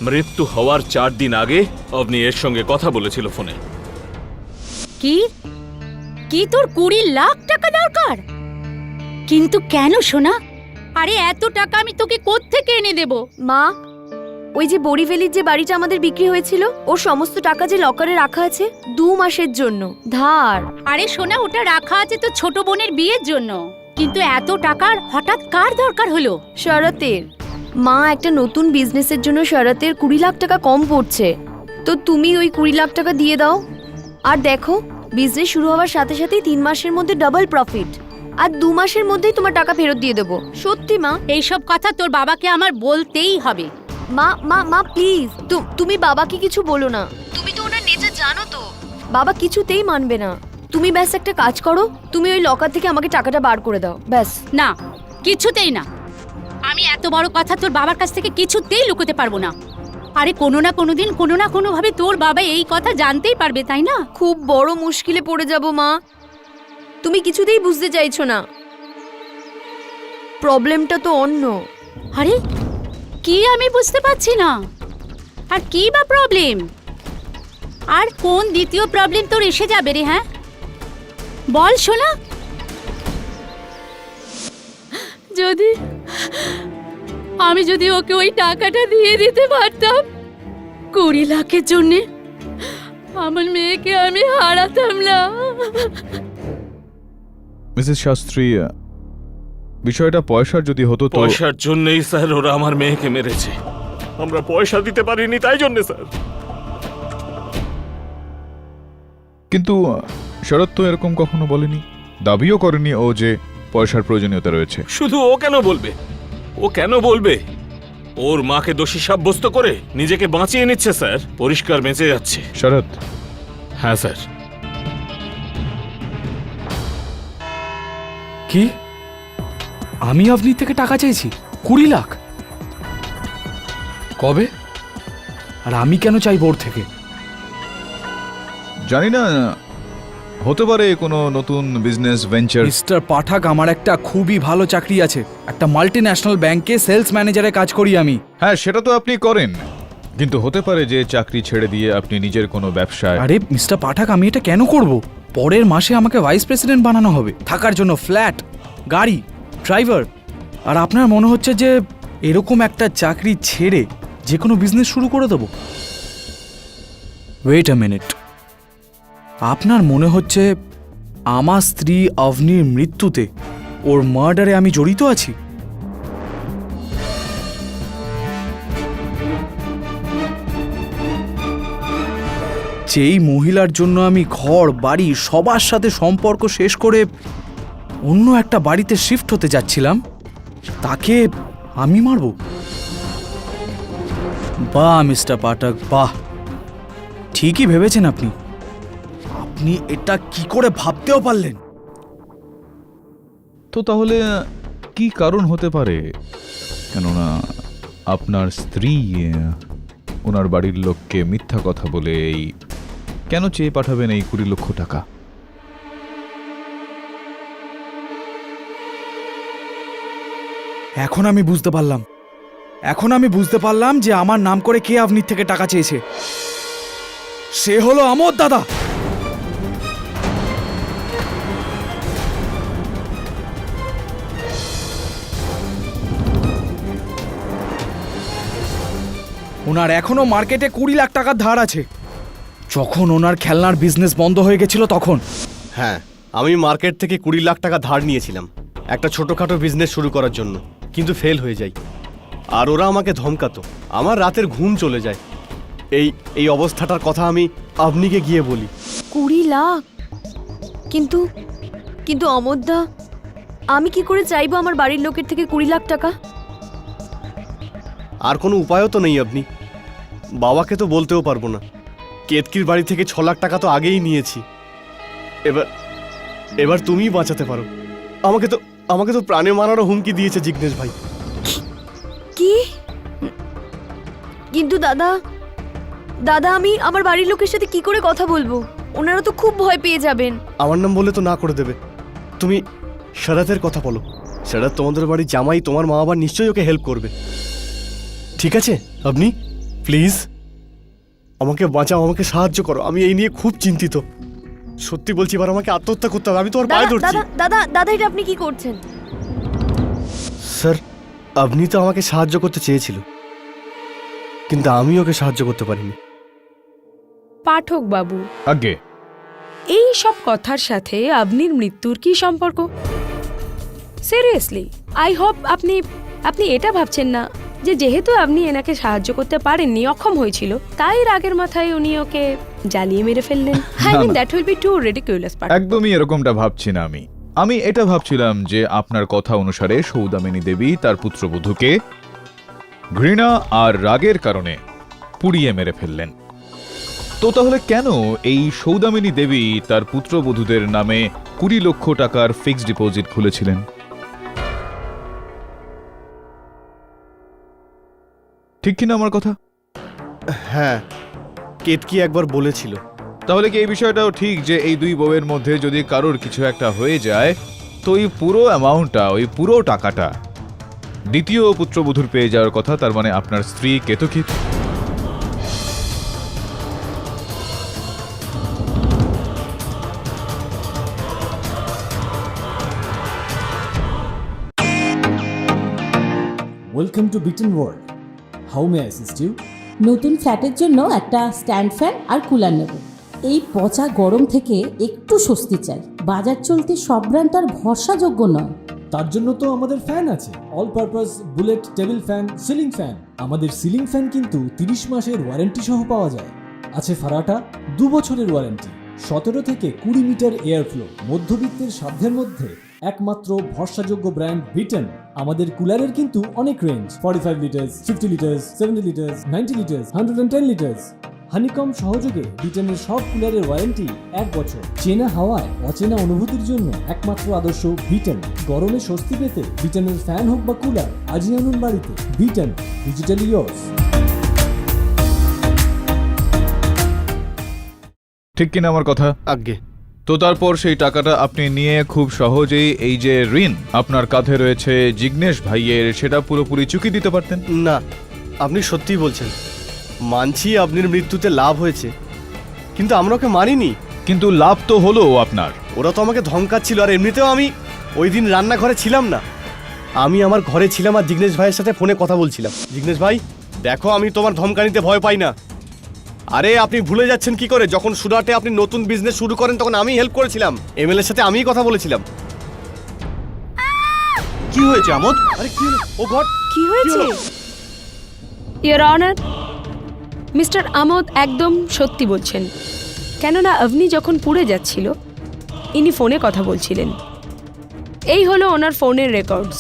মৃত্যু হওয়ার 4 দিন আগে অবনী এর সঙ্গে কথা বলেছিল ফোনে। কি কি তোর 20 লাখ টাকা দরকার? কিন্তু কেন সোনা? আরে এত টাকা আমি তোকে কোত্থেকে এনে দেব? মা, ওই যে বড়িভ্যালির যে বাড়িটা আমাদের বিক্রি হয়েছিল, ওর সমস্ত টাকা যে লকারে রাখা আছে 2 মাসের জন্য ধার। আরে সোনা, ওটা রাখা আছে তো ছোট বোনের বিয়ের জন্য। কিন্তু এত টাকার হঠাৎ কার দরকার হলো? শরতের। মা, একটা নতুন বিজনেসের জন্য শরতের 20 লাখ টাকা কম পড়ছে, তো তুমি ওই 20 লাখ টাকা দিয়ে দাও। আর দেখো, বিজনেস শুরু হওয়ার সাথে সাথেই 3 মাসের মধ্যে ডাবল প্রফিট, আর 2 মাসের মধ্যেই তোমার টাকা ফেরত দিয়ে দেবো। সত্যি মা। এইসব কথা তোর বাবাকে আমার বলতেই হবে। মা মা মা প্লিজ, তুমি বাবাকে কিছু বলো না। তুমি তো ওনার নেচার জানো তো, বাবা কিছুতেই মানবে না। তুমি ব্যাস একটা কাজ করো, তুমি ওই লকার থেকে আমাকে টাকাটা বার করে দাও, ব্যাস। না, কিছুতেই না। আমি এত বড় কথা তোর বাবার কাছ থেকে কিছুতেই লুকোতে পারবো না। আরে কোনো না কোনো দিন কোনো না কোনো ভাবে তোর বাবা এই কথা জানতেই পারবে, তাই না? খুব বড় মুশকিলে পড়ে যাব মা। তুমি কিছুতেই বুঝতে চাইছো না, প্রবলেমটা তো অন্য। আরে কি আমি বুঝতে পারছি না। আর কি বা প্রবলেম? আর কোন দ্বিতীয় প্রবলেম তোর এসে যাবে রে? হ্যাঁ বল শোনা। আমি যদি ওকে ওই টাকাটা দিয়ে দিতে পারতাম, 20 লাখের জন্যে আমার মেয়েকে আমি হারাতাম না। মিসেস শাস্ত্রী, বিষয়টা পয়সার যদি হতো তো। পয়সার জন্যই স্যার ওরা আমার মেয়েকে মেরেছে। আমরা পয়সা দিতে পারিনি, তাই জন্য স্যার। কিন্তু শরৎ তো এরকম কখনো বলেনি, দাবিও করেনি ও যে পয়সার প্রয়োজনীয়তা রয়েছে। শুধু ও কেন বলবে? ওর মাকে দোষী সাব্যস্ত করে নিজেকে বাঁচিয়ে নিচ্ছে স্যার, পরিষ্কার বেঁচে যাচ্ছে। শরৎ। হ্যাঁ স্যার। কি? আমি আপনি থেকে টাকা চেয়েছি 20 লাখ? কবে? আর আমি কেন চাইবো ওর থেকে? জানি না, হতে পারে কোনো নতুন বিজনেস ভেঞ্চার। মিস্টার পাঠক, আমার একটা খুবই ভালো চাকরি আছে, একটা মাল্টি ন্যাশনাল ব্যাংকে সেলস ম্যানেজারে কাজ করি আমি। হ্যাঁ, সেটা তো আপনি করেন, কিন্তু হতে পারে যে চাকরি ছেড়ে দিয়ে আপনি নিজের কোনো ব্যবসায়। আরে মিস্টার পাঠক, আমি এটা কেন করব? পরের মাসে আমাকে ভাইস প্রেসিডেন্ট বানানো হবে, থাকার জন্য ফ্ল্যাট, গাড়ি, ড্রাইভার। আর আপনার মনে হচ্ছে যে এরকম একটা চাকরি ছেড়ে যে কোনো বিজনেস শুরু করে দেবো? ওয়েট আ মিনিট, আপনার মনে হচ্ছে আমার স্ত্রী অভনির মৃত্যুতে, ওর মার্ডারে আমি জড়িত আছি? যেই মহিলার জন্য আমি ঘর বাড়ি সবার সাথে সম্পর্ক শেষ করে অন্য একটা বাড়িতে শিফট হতে যাচ্ছিলাম, তাকে আমি মারব? বাহ মিস্টার পাঠক, বাহ, ঠিকই ভেবেছেন আপনি। আপনি এটা কি করে ভাবতেও পারলেন? তো তাহলে কি কারণ হতে পারে? কেননা আপনার স্ত্রী ওনার বাড়ির লোককে মিথ্যা কথা বলে এই কেন চেয়ে পাঠাবেন এই 20 লক্ষ টাকা? এখন আমি বুঝতে পারলাম যে আমার নাম করে কে আপনির থেকে টাকা চেয়েছে। সে হলো আমোদ দাদা। ওনার এখনো মার্কেটে 20 লাখ টাকার ধার আছে। যখন ওনার খেলনার বিজনেস বন্ধ হয়ে গেছিল তখন। হ্যাঁ, আমি মার্কেট থেকে 20 লাখ টাকা ধার নিয়েছিলাম একটা ছোটখাটো বিজনেস শুরু করার জন্য, কিন্তু ফেল হয়ে যাই। আর ওরা আমাকে ধমকাতো, আমার রাতের ঘুম চলে যায়। এই অবস্থাটার কথা আমি আপনিকে গিয়ে বলি। 20 লাখ? কিন্তু কিন্তু অমরদা, আমি কি করে চাইবো আমার বাড়ির লোকের থেকে 20 লাখ টাকা? আর কোনো উপায়ও তো নেই আপনি। বাবাকে তো বলতেও পারবো না। কেতকির বাড়ি থেকে 6 লাখ টাকা তো আগেই নিয়েছি। এবার তুমিই বাঁচাতে পারো। আমাকে তো প্রাণে মারারও হুমকি দিয়েছে জিগ্নেশ ভাই। কি? কিন্তু দাদা, আমি আমার বাড়ির লোকের সাথে কি করে কথা বলবো? ওনারা তো খুব ভয় পেয়ে যাবেন। আমার নাম বললে তো না করে দেবে। তুমি শরতের কথা বলো। শরৎ তোমাদের বাড়ির জামাই, তোমার মা বাবা নিশ্চয়ই ওকে হেল্প করবে। ঠিক আছে আপনি প্লিজ আমাকে বাঁচাও, আমাকে সাহায্য করো। আমি এই নিয়ে খুব চিন্তিত, সত্যি বলছি। এবার আমাকে আত্মহত্যা করতে হবে। আমি তোমার পায়ে ধরছি। দাদা, এটা আপনি কি করছেন? স্যার, আপনি তো আমাকে সাহায্য করতে চেয়েছিল, কিন্তু আমি ওকে সাহায্য করতে পারিনি। পাঠক বাবু, আগে এই সব কথার সাথে আপনির মৃত্যুর কি সম্পর্ক? সিরিয়াসলি, আই হোপ আপনি এটা ভাবছেন না যে যেহেতু আপনি এনাকে সাহায্য করতে পারেননি, অক্ষম হয়েছিল, তাই রাগের মাথায় উনি ওকে জ্বালিয়ে মেরে ফেললেন। I mean that will be too ridiculous. একদমই এরকমটা ভাবছি না আমি এটা ভাবছিলাম যে আপনার কথা অনুসারে সৌদামিনী দেবী তার পুত্রবধূকে ঘৃণা আর রাগের কারণে পুড়িয়ে মেরে ফেললেন। তো তাহলে কেন এই সৌদামিনী দেবী তার পুত্রবধূদের নামে 20 লক্ষ টাকার ফিক্সড ডিপোজিট খুলেছিলেন? ঠিক কিনা আমার কথা? হ্যাঁ, কেতকি একবার বলেছিল। তাহলে কি এই বিষয়টাও ঠিক যে এই দুই বউয়ের মধ্যে যদি কারোর কিছু একটা হয়ে যায়, তো এই পুরো অ্যামাউন্টটা, ওই পুরো টাকাটা দ্বিতীয় পুত্রবধূর পেয়ে যাওয়ার কথা? তার মানে আপনার স্ত্রী Ketaki. Welcome to Beaton world. How may I assist you? নতুন ফ্ল্যাটের জন্য একটা স্ট্যান্ড ফ্যান আর কুলার নেব। এই পচা গরম থেকে একটু স্বস্তি চাই। বাজার চলতে সব ব্র্যান্ড তো আর ভরসাযোগ্য নয়। তার জন্য তো আমাদের ফ্যান আছে, all purpose bullet table fan, ceiling fan. আমাদের সিলিং ফ্যান কিন্তু 30 মাসের ওয়ারেন্টি সহ পাওয়া যায়। আছে ফারাটা 2 বছরের ওয়ারেন্টি, 17 থেকে 20 মিটার এয়ার ফ্লো। মধ্যবিত্তের সাধ্যের মধ্যে একমাত্র ভরসাযোগ্য ব্র্যান্ড বিটন। আমাদের কুলারের কিন্তু অনেক range, 45 litres, 50 litres, 70 litres, 90 litres, 110 litres. Honeycomb সহযোগে বিটনের সব কুলারের ওয়ারেন্টি 1 বছর। চেনা হাওয়ায় অচেনা অনুভূতির জন্য একমাত্র আদর্শ বিটন। গরমে স্বস্তি পেতে বিটনের ফ্যান হোক বা কুলার, আজই আনুন বাড়িতে। Vuitton, digitally yours. ঠিক কিনা আমার কথা? আজ্ঞে। তো তারপর সেই টাকাটা আপনি নিয়ে খুব সহজেই এই যে ঋণ আপনার কাঁধে রয়েছে জিগ্নেশ ভাইয়ের, সেটা পুরোপুরি চুকিয়ে দিতে পারতেন। না, আপনি সত্যিই বলছেন। মানছি আপনার মৃত্যুতে লাভ হয়েছে, কিন্তু আমরা ওকে মানিনি। কিন্তু লাভ তো হলো আপনার। ওরা তো আমাকে ধমকাচ্ছিল, আর এমনিতেও আমি ওই দিন রান্নাঘরে ছিলাম না, আমি আমার ঘরে ছিলাম আর জিগ্নেশ ভাইয়ের সাথে ফোনে কথা বলছিলাম। জিগ্নেশ ভাই দেখো, আমি তোমার ধমকানিতে ভয় পাই না। আরে আপনি ভুলে যাচ্ছেন কি করে? যখন সুরাটে আপনি নতুন বিজনেস শুরু করেন তখন আমি হেল্প করেছিলাম, এমএলএ এর সাথে আমিই কথা বলেছিলাম। কি হয়েছে আমোদ? আরে কি হলো? ও গড, কি হয়েছে? ইয়োর অনার, মিস্টার আমোদ একদম সত্যি বলছেন, কেননা অভনি যখন পুড়ে যাচ্ছিল ইনি ফোনে কথা বলছিলেন। এই হলো ওনার ফোনের রেকর্ডস,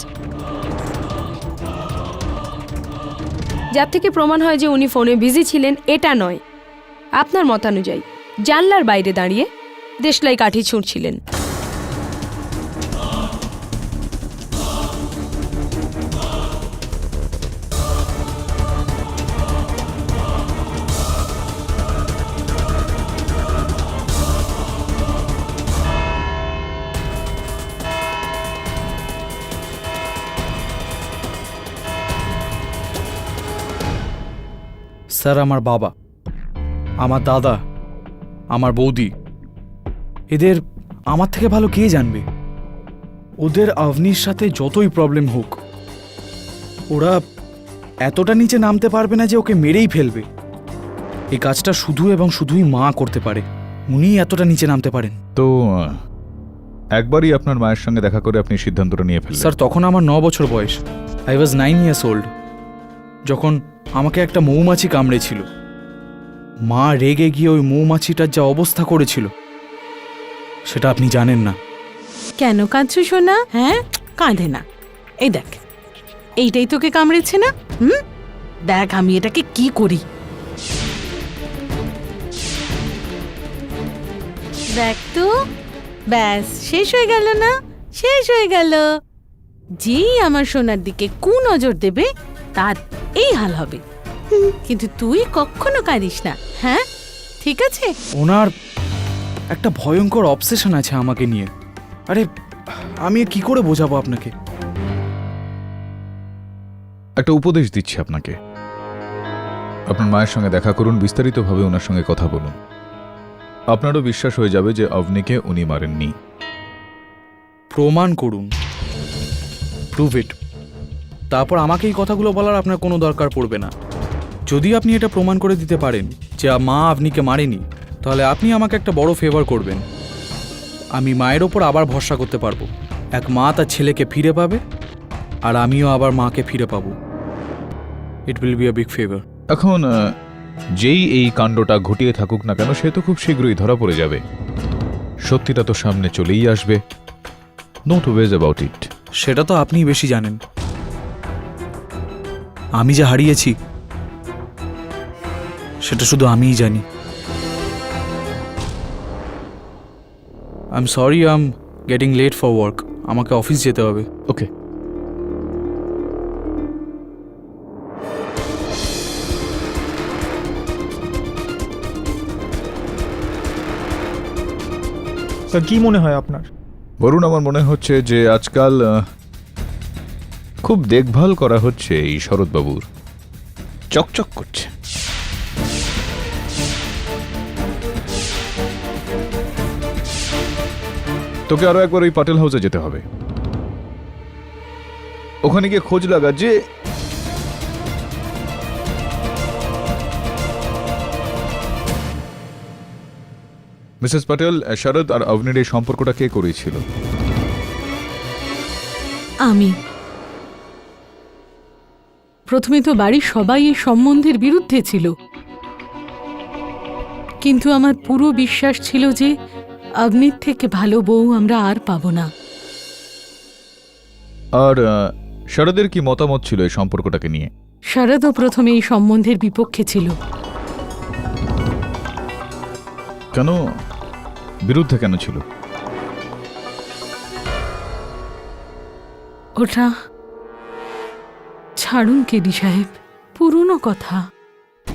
যার থেকে প্রমাণ হয় যে উনি ফোনে বিজি ছিলেন। এটা নয়, আপনার মতানুযায়ী জানলার বাইরে দাঁড়িয়ে দেশলাই কাঠি ছুঁড়ছিলেন। স্যার, আমার বাবা, আমার দাদা, আমার বৌদি, এদের আমার থেকে ভালো কে জানবে? ওদের অভনির সাথে যতই প্রবলেম হোক, ওরা এতটা নিচে নামতে পারবে না যে ওকে মেরেই ফেলবে। এই কাজটা শুধু এবং শুধুই মা করতে পারে, উনিই এতটা নিচে নামতে পারেন। তো একবারই আপনার মায়ের সঙ্গে দেখা করে আপনি সিদ্ধান্তটা নিয়ে ফেললেন? স্যার, তখন আমার 9 বছর বয়স। I was 9 years old. যখন আমাকে একটা মৌমাছি কামড়েছিল, মা রেগে গিয়ে ওই মৌমাছিটার যা অবস্থা করেছিল সেটা আপনি জানেন না। কেন কাঁদছো সোনা? হ্যাঁ, কাঁদে না। এই দেখ, এইটাই তোকে কামড়েছে না? দেখ আমি এটাকে কি করি। দেখ তো, ব্যাস শেষ হয়ে গেল না? শেষ হয়ে গেল। যেই আমার সোনার দিকে কুনজর দেবে তার এই হাল হবে। কিন্তু তুই কখনো কাঁদিস না, হ্যাঁ? ঠিক আছে? ওনার একটা ভয়ঙ্কর অবসেশন আছে আমাকে নিয়ে। আরে আমি কি করে বোঝাবো আপনাকে? একটা উপদেশ দিচ্ছি আপনাকে, আপনার মায়ের সঙ্গে দেখা করুন, বিস্তারিতভাবে ওনার সঙ্গে কথা বলুন। আপনারও বিশ্বাস হয়ে যাবে যে অভনিকে উনি মারেননি। প্রমাণ করুন, প্রুভ ইট। তারপর আমাকে এই কথাগুলো বলার আপনার কোনো দরকার পড়বে না। যদি আপনি এটা প্রমাণ করে দিতে পারেন যে মা আপনিকে মারেনি, তাহলে আপনি আমাকে একটা বড় ফেভার করবেন। আমি মায়ের ওপর আবার ভরসা করতে পারবো। এক মা তার ছেলেকে ফিরে পাবে, আর আমিও আবার মাকে ফিরে পাবো। It will be a big favour. এখন যেই এই কাণ্ডটা ঘটিয়ে থাকুক না কেন, সে তো খুব শীঘ্রই ধরা পড়ে যাবে। সত্যিটা তো সামনে চলেই আসবে। Not ways about it. সেটা তো আপনিই বেশি জানেন। আমি যে হারিয়েছি সেটা শুধু আমিই জানি। I am sorry, I am getting late for work. আমাকে অফিস যেতে হবে। ওকে। স্যার, কি মনে হয় আপনার? বরুণ, আমার মনে হচ্ছে যে আজকাল খুব দেখভাল করা হচ্ছে এই শরৎবাবুর। চকচক করছে। তোকে আরো একবার ওই পাটেল হাউসে যেতে হবে। ওখানে গিয়ে খোঁজ লাগা যে মিসেস পাটেল, শরৎ আর অভনির এই সম্পর্কটা কে করেছিল? আমি। প্রথমে তো বাড়ির সবাই এই সম্বন্ধের বিরুদ্ধে ছিল, কিন্তু আমার পুরো বিশ্বাস ছিল যে অগ্নির থেকে ভালো বউ আমরা আর পাবো না। আর শরদের কি মতামত ছিল এই সম্পর্কটাকে নিয়ে? শরদও প্রথমে এই সম্বন্ধের বিপক্ষে ছিল। কেন বিরুদ্ধে কেন ছিল? ওটা ছাড়ুন কেডি সাহেব, পুরনো কথা।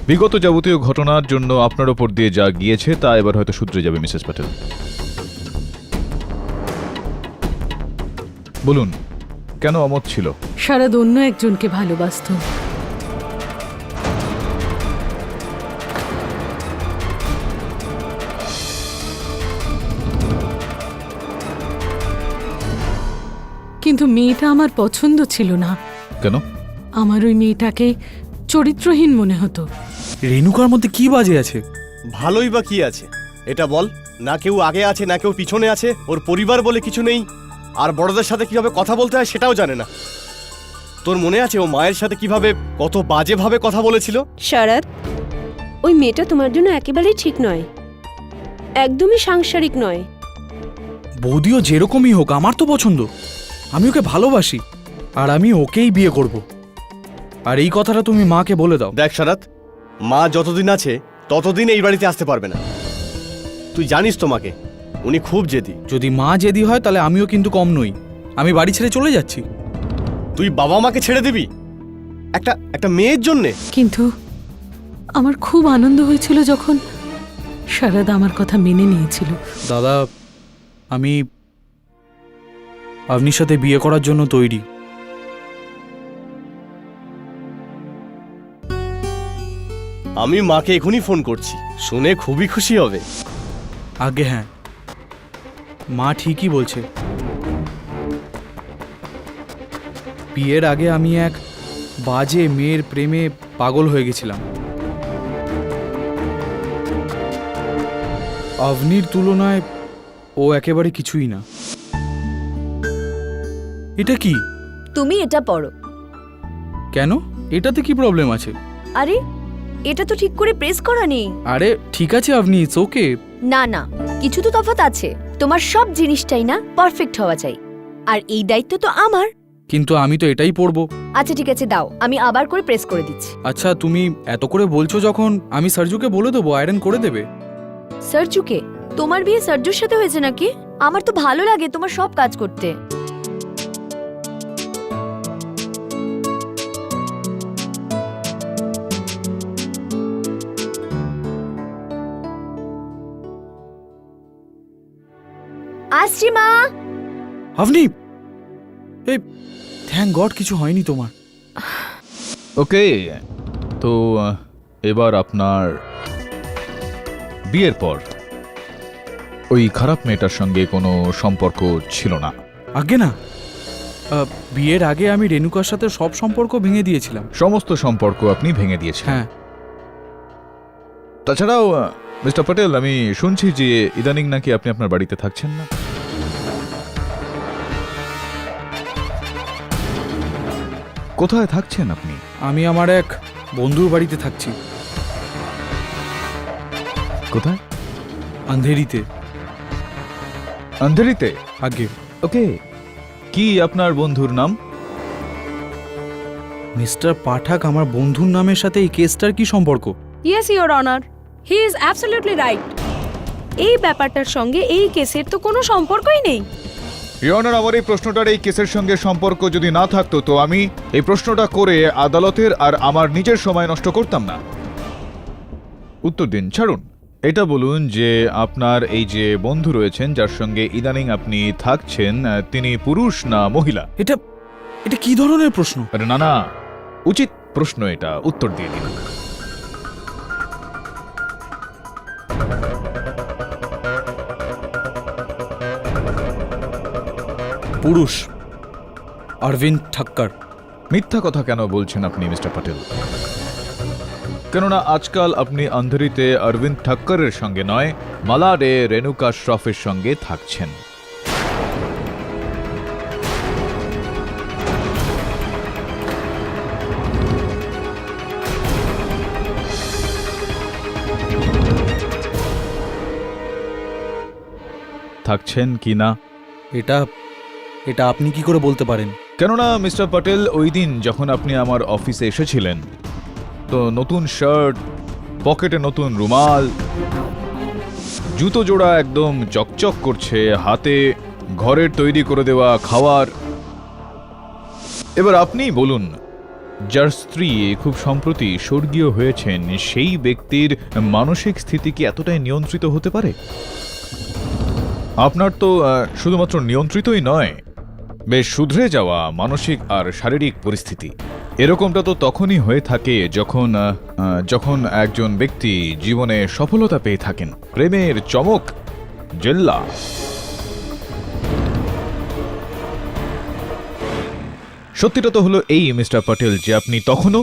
বিগত যাবতীয় ঘটনার জন্য আপনার ওপর দিয়ে যা গিয়েছে তা এবার হয়তো শুধরে যাবে মিসেস প্যাটেল। বলুন কেন অমত ছিল? শরদ অন্য একজনকে ভালোবাসতো। কিন্তু মেয়েটা আমার পছন্দ ছিল না। কেন? আমার ওই মেয়েটাকে চরিত্রহীন মনে হতো। রেণুকার মধ্যে কি বাজে আছে? ভালোই বা কি আছে এটা বল? না কেউ আগে আছে না কেউ পিছনে আছে, ওর পরিবার বলে কিছু নেই, আর বড়দের সাথে কিভাবে কথা বলতে হয় সেটাও জানে না। তোর মনে আছে ও মায়ের সাথে কিভাবে কত বাজেভাবে কথা বলেছিল? শরৎ, ওই মেয়েটা তোমার জন্য একেবারেই ঠিক নয়, একদমই সাংসারিক নয়। বৌদিও যেরকমই হোক আমার তো পছন্দ, আমি ওকে ভালোবাসি আর আমি ওকেই বিয়ে করব। আর এই কথাটা তুমি মাকে বলে দাও। দেখ শরৎ, মা যতদিন আছে ততদিন এই বাড়িতে আসতে পারবে না। তুই জানিস তো মাকে, উনি খুব জেদি। যদি মা জেদি হয় তাহলে আমিও কিন্তু কম নই, আমি বাড়ি ছেড়ে চলে যাচ্ছি। তুই বাবা মাকে ছেড়ে দিবি একটা মেয়ের জন্যে? কিন্তু আমার খুব আনন্দ হয়েছিল যখন শরদ আমার কথা মেনে নিয়েছিল। দাদা, আমি আপনির সাথে বিয়ে করার জন্য তৈরি। আমি মাকে এখনই ফোন করছি, শুনে খুবই খুশি হবে। আগে হ্যাঁ, মা ঠিকই বলছে। বিয়ের আগে আমি এক বাজে মেয়ের প্রেমে পাগল হয়ে গেছিলাম। আভনির তুলনায় ও একেবারে কিছুই না। এটা কি? তুমি এটা পড়ো। কেন? এটাতে কি প্রবলেম আছে? আরে এটা তো ঠিক করে প্রেস করা নেই। আরে ঠিক আছে আপনি, ইটস ওকে। না না, কিছু তো তফাৎ আছে। তোমার সব জিনিসটাই না পারফেক্ট হওয়া চাই, আর এই দায়িত্ব তো আমার। কিন্তু আমি তো এটাই পড়বো। আচ্ছা ঠিক আছে, দাও, আমি আবার করে প্রেস করে দিচ্ছি। আচ্ছা তুমি এত করে বলছো যখন, আমি সরজুকে বলে দেবো, আয়রন করে দেবে। সরজুকে? তোমার বিয়ে সরজুর সাথে হয়েছে নাকি? আমার তো ভালো লাগে তোমার সব কাজ করতে। আসছি মা। আপনি এই থ্যাঙ্ক গড কিছু হয়নি তোমার। ওকে, তো এবার আপনার বিয়ের পর ওই খারাপ মেয়েটার সঙ্গে কোনো সম্পর্ক ছিল না? আগে না, বিয়ের আগে আমি রেণুকার সাথে সব সম্পর্ক ভেঙে দিয়েছিলাম। সমস্ত সম্পর্ক আপনি ভেঙে দিয়েছেন? হ্যাঁ। তাছাড়াও মিস্টার প্যাটেল, আমি শুনছি যে ইদানিং নাকি আপনি আপনার বাড়িতে থাকছেন না। কোথায় থাকছেন আপনি? আমি আমার এক বন্ধুর বাড়িতে থাকছি। কোথায়? আন্ধেরিতে। আন্ধেরিতে? আগে। ওকে, কি আপনার বন্ধুর নাম? মিস্টার পাঠক, আমার বন্ধুর নামের সাথে এই কেসটার কি সম্পর্ক? Yes your honour, he is absolutely right. এই ব্যাপারটার সঙ্গে এই কেসের তো কোনো সম্পর্কই নেই। ইয়নার, আমার এই প্রশ্নটার এই কেসের সঙ্গে সম্পর্ক যদি না থাকতো তো আমি এই প্রশ্নটা করে আদালতের আর আমার নিজের সময় নষ্ট করতাম না। উত্তর দিন, ছাড়ুন। এটা বলুন যে আপনার এই যে বন্ধু রয়েছেন যার সঙ্গে ইদানিং আপনি থাকছেন, তিনি পুরুষ না মহিলা? এটা কি ধরনের প্রশ্ন? আরে না না, উচিত প্রশ্ন এটা, উত্তর দিয়ে দিন। পুরুষ, অরবিন্দ ঠাক্কর। মিথ্যা কথা কেন বলছেন আপনি মিস্টার প্যাটেল? কেননা আজকাল আপনি আন্ধেরিতে অরবিন্দ ঠাক্করের সঙ্গে নয়, মালাডে রেণুকা শ্রফের সঙ্গে থাকছেন। থাকছেন কি না এটা আপনি কি করে বলতে পারেন? কেননা মিস্টার পটেল ওই দিন যখন আপনি আমার অফিসে এসেছিলেন তো নতুন শার্ট, পকেটে নতুন রুমাল, জুতো জোড়া একদম চকচক করছে, হাতে ঘরের তৈরি করে দেওয়া খাবার। এবার আপনিই বলুন, যার স্ত্রী খুব সম্প্রতি স্বর্গীয় হয়েছেন সেই ব্যক্তির মানসিক স্থিতি কি এতটাই নিয়ন্ত্রিত হতে পারে? আপনার তো শুধুমাত্র নিয়ন্ত্রিতই নয়, বেশ শুধরে যাওয়া মানসিক আর শারীরিক পরিস্থিতি। এরকমটা তো তখনই হয়ে থাকে যখন একজন ব্যক্তি জীবনে সফলতা পেয়ে থাকেন, প্রেমের চমক জেল্লা। সত্যিটা তো হলো এই মিস্টার পটেল যে আপনি তখনও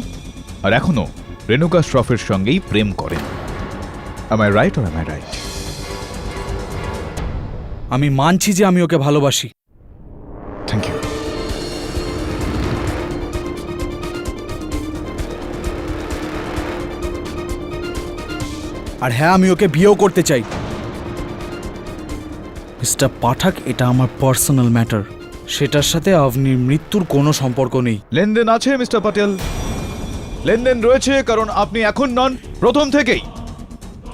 আর এখনো রেণুকা শ্রফের সঙ্গেই প্রেম করেন। Am I right or am I right? আমি মানছি যে আমি ওকে ভালোবাসি। Thank you. আর হ্যাঁ, আমি ওকে বিয়েও করতে চাই। মিস্টার পাঠক, এটা আমার পার্সোনাল ম্যাটার, সেটার সাথে আভনির মৃত্যুর কোনো সম্পর্ক নেই। লেনদেন আছে মিস্টার পটেল, লেনদেন রয়েছে, কারণ আপনি এখন নন, প্রথম থেকেই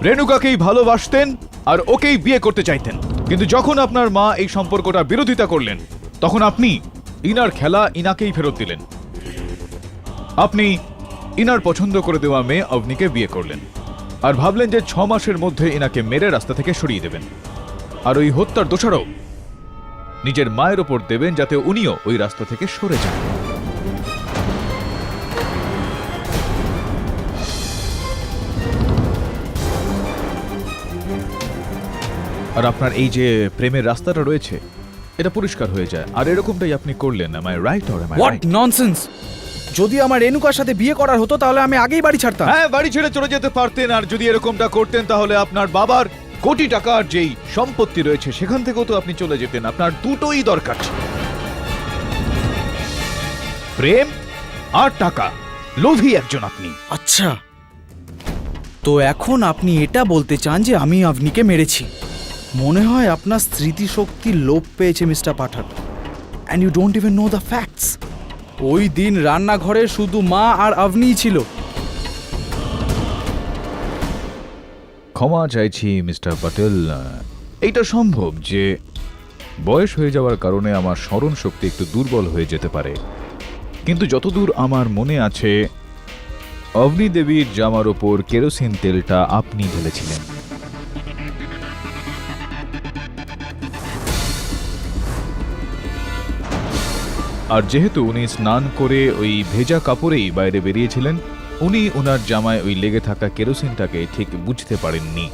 রেণুকাকেই ভালোবাসতেন আর ওকেই বিয়ে করতে চাইতেন। কিন্তু যখন আপনার মা এই সম্পর্কটা বিরোধিতা করলেন তখন আপনি ইনার খেলা ইনাকেই ফেরত দিলেন। আপনি ইনার পছন্দ করে দেওয়া মেয়ে অবনীকে বিয়ে করলেন আর ভাবলেন যে 6 মাসের মধ্যে ইনাকে মেরে রাস্তা থেকে সরিয়ে দেবেন, আর ওই হত্যার দোষারোপ নিজের মায়ের ওপর দেবেন যাতে উনিও ওই রাস্তা থেকে সরে যান। আর আপনার এই যে প্রেমের রাস্তাটা রয়েছে এটা পরিষ্কার হয়ে যায়, আর এরকমটাই আপনি করলেন। Am I right or am I what right? Nonsense! যদি আমার রেণুকার সাথে বিয়ে করার হতো তাহলে আমি আগেই বাড়ি ছাড়তাম। হ্যাঁ, বাড়ি ছেড়ে চলে যেতে পারতেন, আর যদি এরকমটা করতেন তাহলে আপনার বাবার কোটি টাকার যেই সম্পত্তি রয়েছে সেখান থেকেও তো আপনি চলে যেতেন। আপনার দুটোই দরকার ছিল, প্রেম আর টাকা। লোভী একজন আপনি। আচ্ছা, তো এখন আপনি এটা বলতে চান যে আমি আভনিকে মেরেছি? মনে হয় আপনার স্মৃতিশক্তি লোপ পেয়েছে mister Pathak, and you don't even know the facts. ওই দিন রান্নাঘরে শুধু মা আর আভনিই ছিল। ক্ষমা চাইছি মিস্টার পটেল, এইটা সম্ভব যে বয়স হয়ে যাওয়ার কারণে আমার স্মরণ শক্তি একটু দুর্বল হয়ে যেতে পারে, কিন্তু যতদূর আমার মনে আছে অবনী দেবীর জামার ওপর কেরোসিন তেলটা আপনি ঢেলেছিলেন। আর যেহেতু উনি স্নান করে ওই ভেজা কাপড়েই বাইরে বেরিয়েছিলেন, উনি ওনার জামায় ওই লেগে থাকা কেরোসিনটাকে ঠিক বুঝতে পারেননি।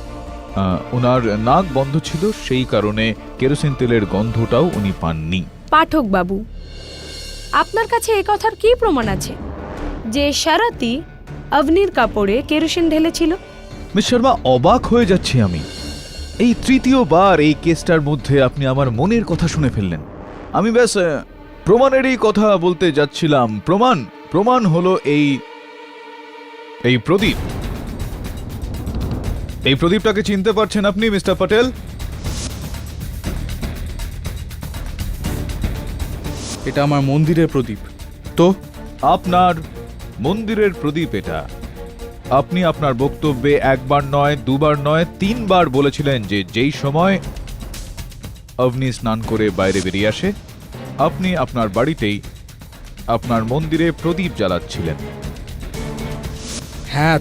ওনার নাক বন্ধ ছিল, সেই কারণে কেরোসিন তেলের গন্ধটাও উনি পাননি। পাঠক বাবু, আপনার কাছে এ কথার কি প্রমাণ আছে যে শরতই অবনীর কাপড়ে কেরোসিন ঢেলেছিল? মিস শর্মা, অবাক হয়ে যাচ্ছি আমি। এই তৃতীয়বার এই কেসটার মধ্যে আপনি আমার মনের কথা শুনে ফেললেন। আমি ব্যাস প্রমাণেরই কথা বলতে যাচ্ছিলাম। প্রমাণ হলো এই প্রদীপ। এই প্রদীপটাকে চিনতে পারছেন আপনি মিস্টার পটেল? এটা আমার মন্দিরের প্রদীপ। তো আপনার মন্দিরের প্রদীপ এটা। আপনি আপনার বক্তব্যে একবার নয়, দুবার নয়, 3 বার বলেছিলেন যে যেই সময় অবনী স্নান করে বাইরে বেরিয়ে আসে আপনি আপনার বাড়িতেই আপনার মন্দিরে প্রদীপ জ্বালাচ্ছিলেন। হ্যাঁ,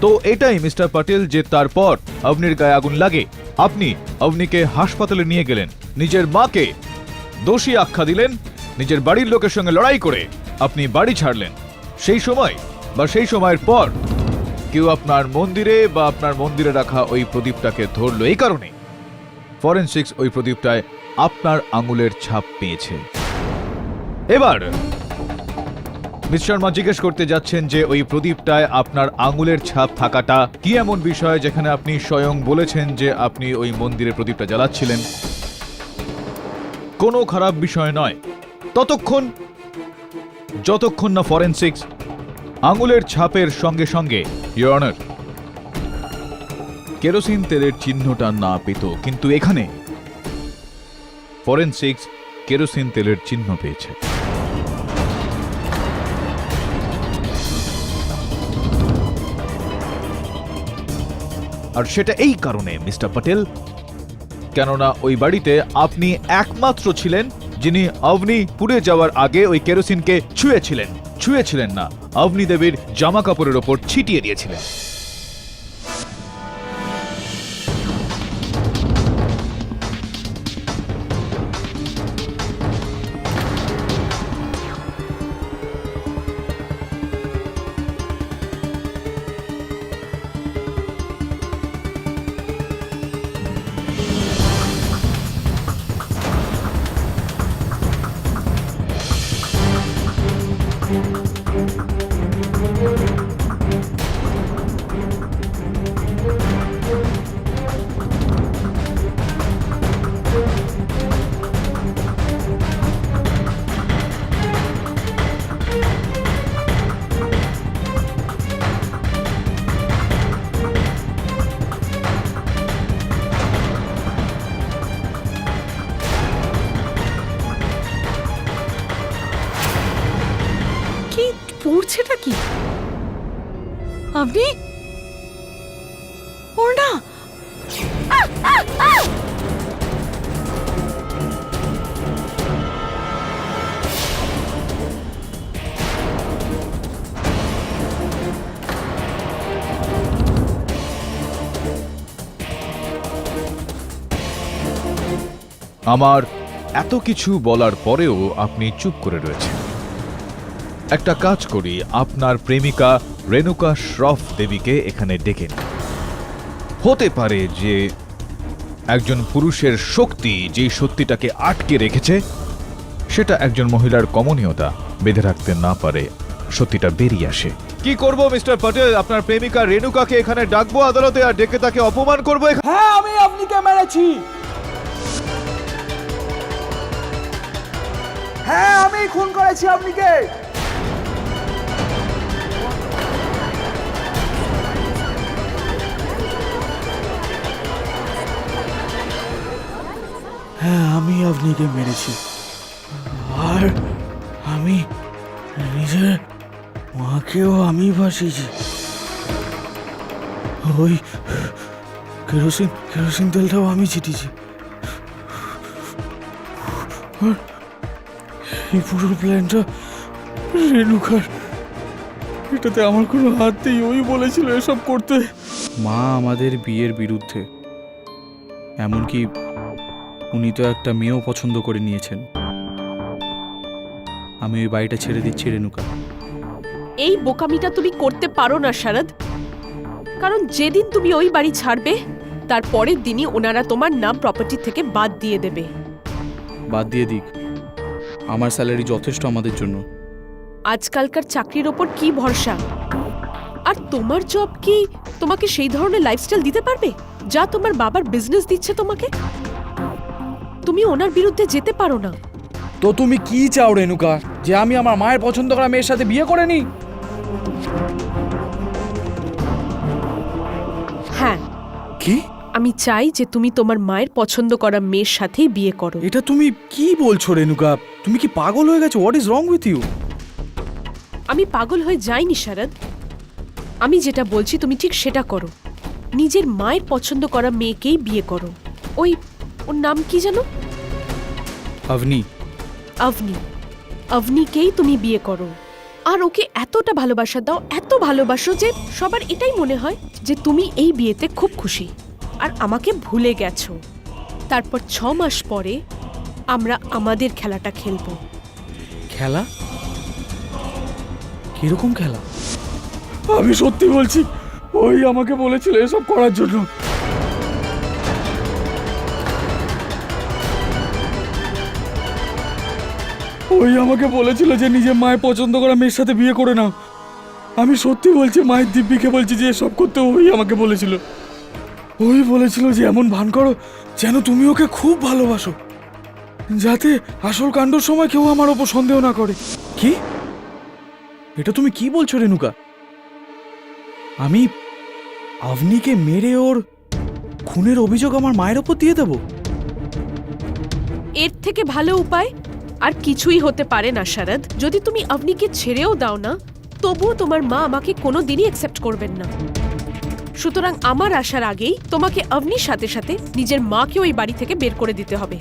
তো এটাই মিস্টার পটেল যে তারপর অবনীর গায়ে আগুন লাগে, আপনি অবনীকে হাসপাতালে নিয়ে গেলেন, নিজের মাকে দোষী আখ্যা দিলেন, নিজের বাড়ির লোকের সঙ্গে লড়াই করে আপনি বাড়ি ছাড়লেন। সেই সময় বা সেই সময়ের পর কেউ আপনার মন্দিরে বা আপনার মন্দিরে রাখা ওই প্রদীপটাকে ধরল। এই কারণে ফরেনসিক্স ওই প্রদীপটায় আপনার আঙুলের ছাপ পেয়েছে। এবার মিস শর্মা জিজ্ঞেস করতে যাচ্ছেন যে ওই প্রদীপটায় আপনার আঙুলের ছাপ থাকাটা কি এমন বিষয় যেখানে আপনি স্বয়ং বলেছেন যে আপনি ওই মন্দিরে প্রদীপটা জ্বালাচ্ছিলেন? কোনো খারাপ বিষয় নয় যতক্ষণ না ফরেনসিক্স আঙুলের ছাপের সঙ্গে সঙ্গে ইওর অনার কেরোসিন তেলের চিহ্নটা না পেত। কিন্তু এখানে ফরেনসিক্স কেরোসিন তেলের চিহ্ন পেয়েছে। আর সেটা এই কারণে মিস্টার পটেল, কেননা ওই বাড়িতে আপনি একমাত্র ছিলেন যিনি অবনী পুড়ে যাওয়ার আগে ওই কেরোসিনকে ছুঁয়েছিলেন না, অবনী দেবীর জামা কাপড়ের ওপর ছিটিয়ে দিয়েছিলেন। কি পড়ছেটা কি? আপনি ওর না আমার এত কিছু বলার পরেও আপনি চুপ করে রয়েছেন। একটা কাজ করি, আপনার প্রেমিকা রেণুকা শ্রফ দেবীকে এখানে ডেকে নিন। হতে পারে যে একজন পুরুষের শক্তি যেই সত্যিটাকে আটকে রেখেছে সেটা একজন মহিলার কমনীয়তা বেঁধে রাখতে না পারে, সত্যিটা বেরিয়ে আসে। কি করব মিস্টার পটেল, আপনার প্রেমিকা রেণুকাকে এখানে ডাকবো আদালতে আর ডেকে তাকে অপমান করবো? হ্যাঁ, আমি আপনিকে মেরেছি। হ্যাঁ, আমি খুন করেছি আপনিকে। হ্যাঁ, আমি আপনিকে মেরেছি, আর আমি নিজের মাকেও আমি ভাসিয়েছি। ওই কেরোসিন তেলটাও আমি ছিটিয়েছি। আর এই পুরো প্ল্যানটা রেণুকার, এটাতে আমার কোনো হাত নেই। ওই বলেছিল এসব করতে। মা আমাদের বিয়ের বিরুদ্ধে, এমনকি উনি তো একটা মেয়েও পছন্দ করে নিয়েছেন। আমি ওই বাড়িটা ছেড়ে দিচ্ছি রেণুকা। এই বোকামিটা তুমি করতে পারো না শারদ, কারণ যেদিন তুমি ওই বাড়ি ছাড়বে তার পরের দিনই ওনারা তোমার নাম প্রপার্টি থেকে বাদ দিয়ে দেবে। বাদ দিয়ে দিক, আমার স্যালারি যথেষ্ট আমাদের জন্য। আজকালকার চাকরির ওপর কি ভরসা? আর তোমার জব কি তোমাকে সেই ধরনের লাইফস্টাইল দিতে পারবে যা তোমার বাবার বিজনেস দিচ্ছে তোমাকে? তুমি ওনার বিরুদ্ধে যেতে পারো না। তো তুমি কি চাও রেণুকা, যে আমি আমার মায়ের পছন্দ করা মেয়ের সাথে বিয়ে করে নিই? হ্যাঁ, কি? আমি চাই যে তুমি তোমার মায়ের পছন্দ করা মেয়ের সাথেই বিয়ে করো। এটা তুমি কি বলছো রেণুকা? তুমি কি পাগল হয়ে গেছো? What is wrong with you? আমি পাগল হয়ে যাইনি শারদ, আমি যেটা বলছি তুমি ঠিক সেটা করো। নিজের মায়ের পছন্দ করা মেয়েকেই বিয়ে করো। ওর নাম কি জানো? অবনী। অবনীকেই তুমি বিয়ে করো, আর ওকে এতটা ভালোবাসা দাও, এত ভালোবাসো যে সবার এটাই মনে হয় যে তুমি এই বিয়েতে খুব খুশি আর আমাকে ভুলে গেছো। তারপর 6 মাস পরে আমরা আমাদের খেলাটা খেলবো। খেলা? কিরকম খেলা? আমি সত্যি বলছি, ওই আমাকে বলেছিল এসব করার জন্য। ওই আমাকে বলেছিল যে নিজের মায়ের পছন্দ করা মেয়ের সাথে বিয়ে করে নাও। আমি সত্যি বলছি, মায়ের দিব্যিকে বলছি যে এসব করতে ওই আমাকে বলেছিল। ওই বলেছিল যে এমন ভান করো যেন তুমি ওকে খুব ভালোবাসো, যাতে আসল কাণ্ডর সময় কেউ আমার ওপর সন্দেহ না করে। কি? এটা তুমি কি বলছো রেণুকা? আমি অবনীকে মেরে ওর খুনের অভিযোগ আমার মায়ের ওপর দিয়ে দেব? এর থেকে ভালো উপায় আর কিছুই হতে পারে না শারদ। যদি তুমি অবনীকে ছেড়েও দাও না, তবুও তোমার মা আমাকে কোনোদিনই অ্যাকসেপ্ট করবেন না। সুতরাং আমার আসার আগেই তোমাকে অভনির সাথে সাথে নিজের মাকে ওই বাড়ি থেকে বের করে দিতে হবে।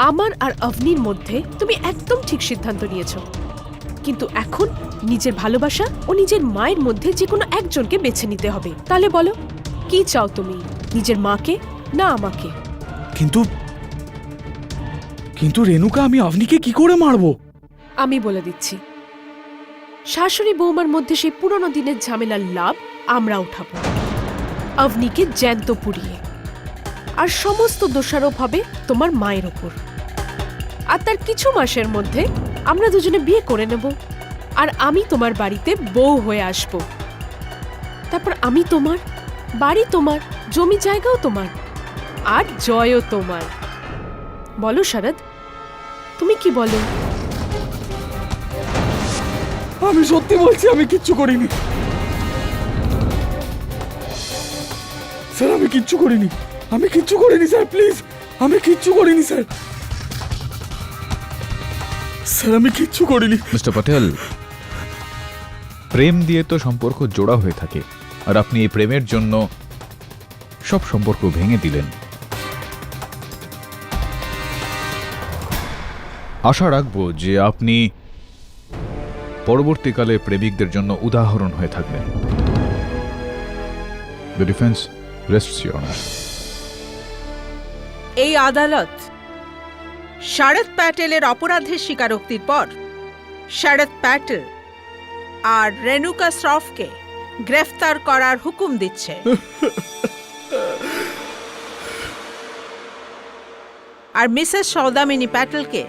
আমার আর অভনির মধ্যে তুমি একদম ঠিক সিদ্ধান্ত নিয়েছো, কিন্তু এখন নিজের ভালোবাসা ও নিজের মায়ের মধ্যে যে কোনো একজনকে বেছে নিতে হবে। তাহলে বলো, কি চাও তুমি, নিজের মাকে না আমাকে? কিন্তু কিন্তু রেণুকা, আমি অভনিকে কি করে মারবো? আমি বলে দিচ্ছি, শাশুড়ি বৌমার মধ্যে সেই পুরনো দিনের ঝামেলার লাভ আমরা উঠাবো, অভনিকে জ্যান্ত পুড়িয়ে। আর সমস্ত দোষারোপ হবে তোমার মায়ের ওপর। আর তার কিছু মাসের মধ্যে আমরা দুজনে বিয়ে করে নেব, আর আমি তোমার বাড়িতে বউ হয়ে আসব। তারপর আমি তোমার, বাড়ি তোমার, জমি জায়গাও তোমার, আর জয়ও তোমার। বলো শরৎ, তুমি কি বলো? আমি সত্যি বলছি, আমি কিচ্ছু করিনি স্যার, আমি কিচ্ছু করিনি, আমি কিচ্ছু করিনি স্যার, প্লিজ, আমি কিচ্ছু করিনি স্যার, স্যার আমি কিচ্ছু করিনি। মিস্টার পটেল, প্রেম দিয়ে তো সম্পর্ক জোড়া হয়ে থাকে, আর আপনি এই প্রেমের জন্য সব সম্পর্ক ভেঙে দিলেন। আশা রাখবো যে আপনি পরবর্তীকালে প্রেমিকদের জন্য উদাহরণ হয়ে থাকবেন। The defence রেস্টস your honour. এই আদালত শরৎ প্যাটেলের অপরাধের স্বীকারোক্তির পর শরৎ প্যাটেল আর রেণুকা শ্রফকে গ্রেফতার করার হুকুম দিচ্ছে। আর মিসেস সৌদামিনী প্যাটেলকে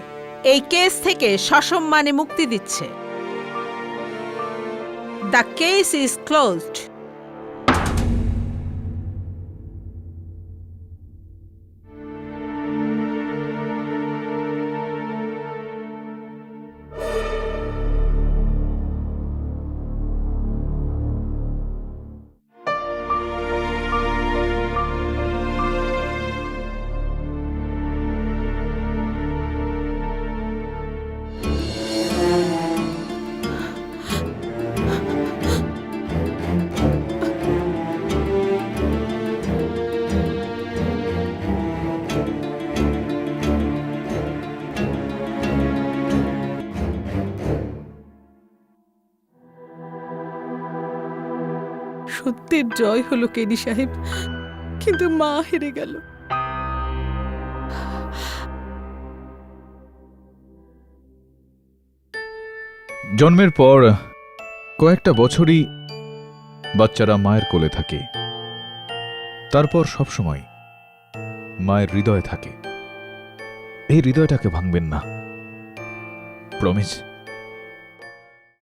এই কেস থেকে সসম্মানে মুক্তি দিচ্ছে। The case is closed. সত্যের জয় হলো কেডি সাহেব, কিন্তু মা হেরে গেল। জন্মের পর কয়েকটা বছরই বাচ্চারা মায়ের কোলে থাকে, তারপর সবসময় মায়ের হৃদয় থাকে। এই হৃদয়টাকে ভাঙবেন না, প্রমিস।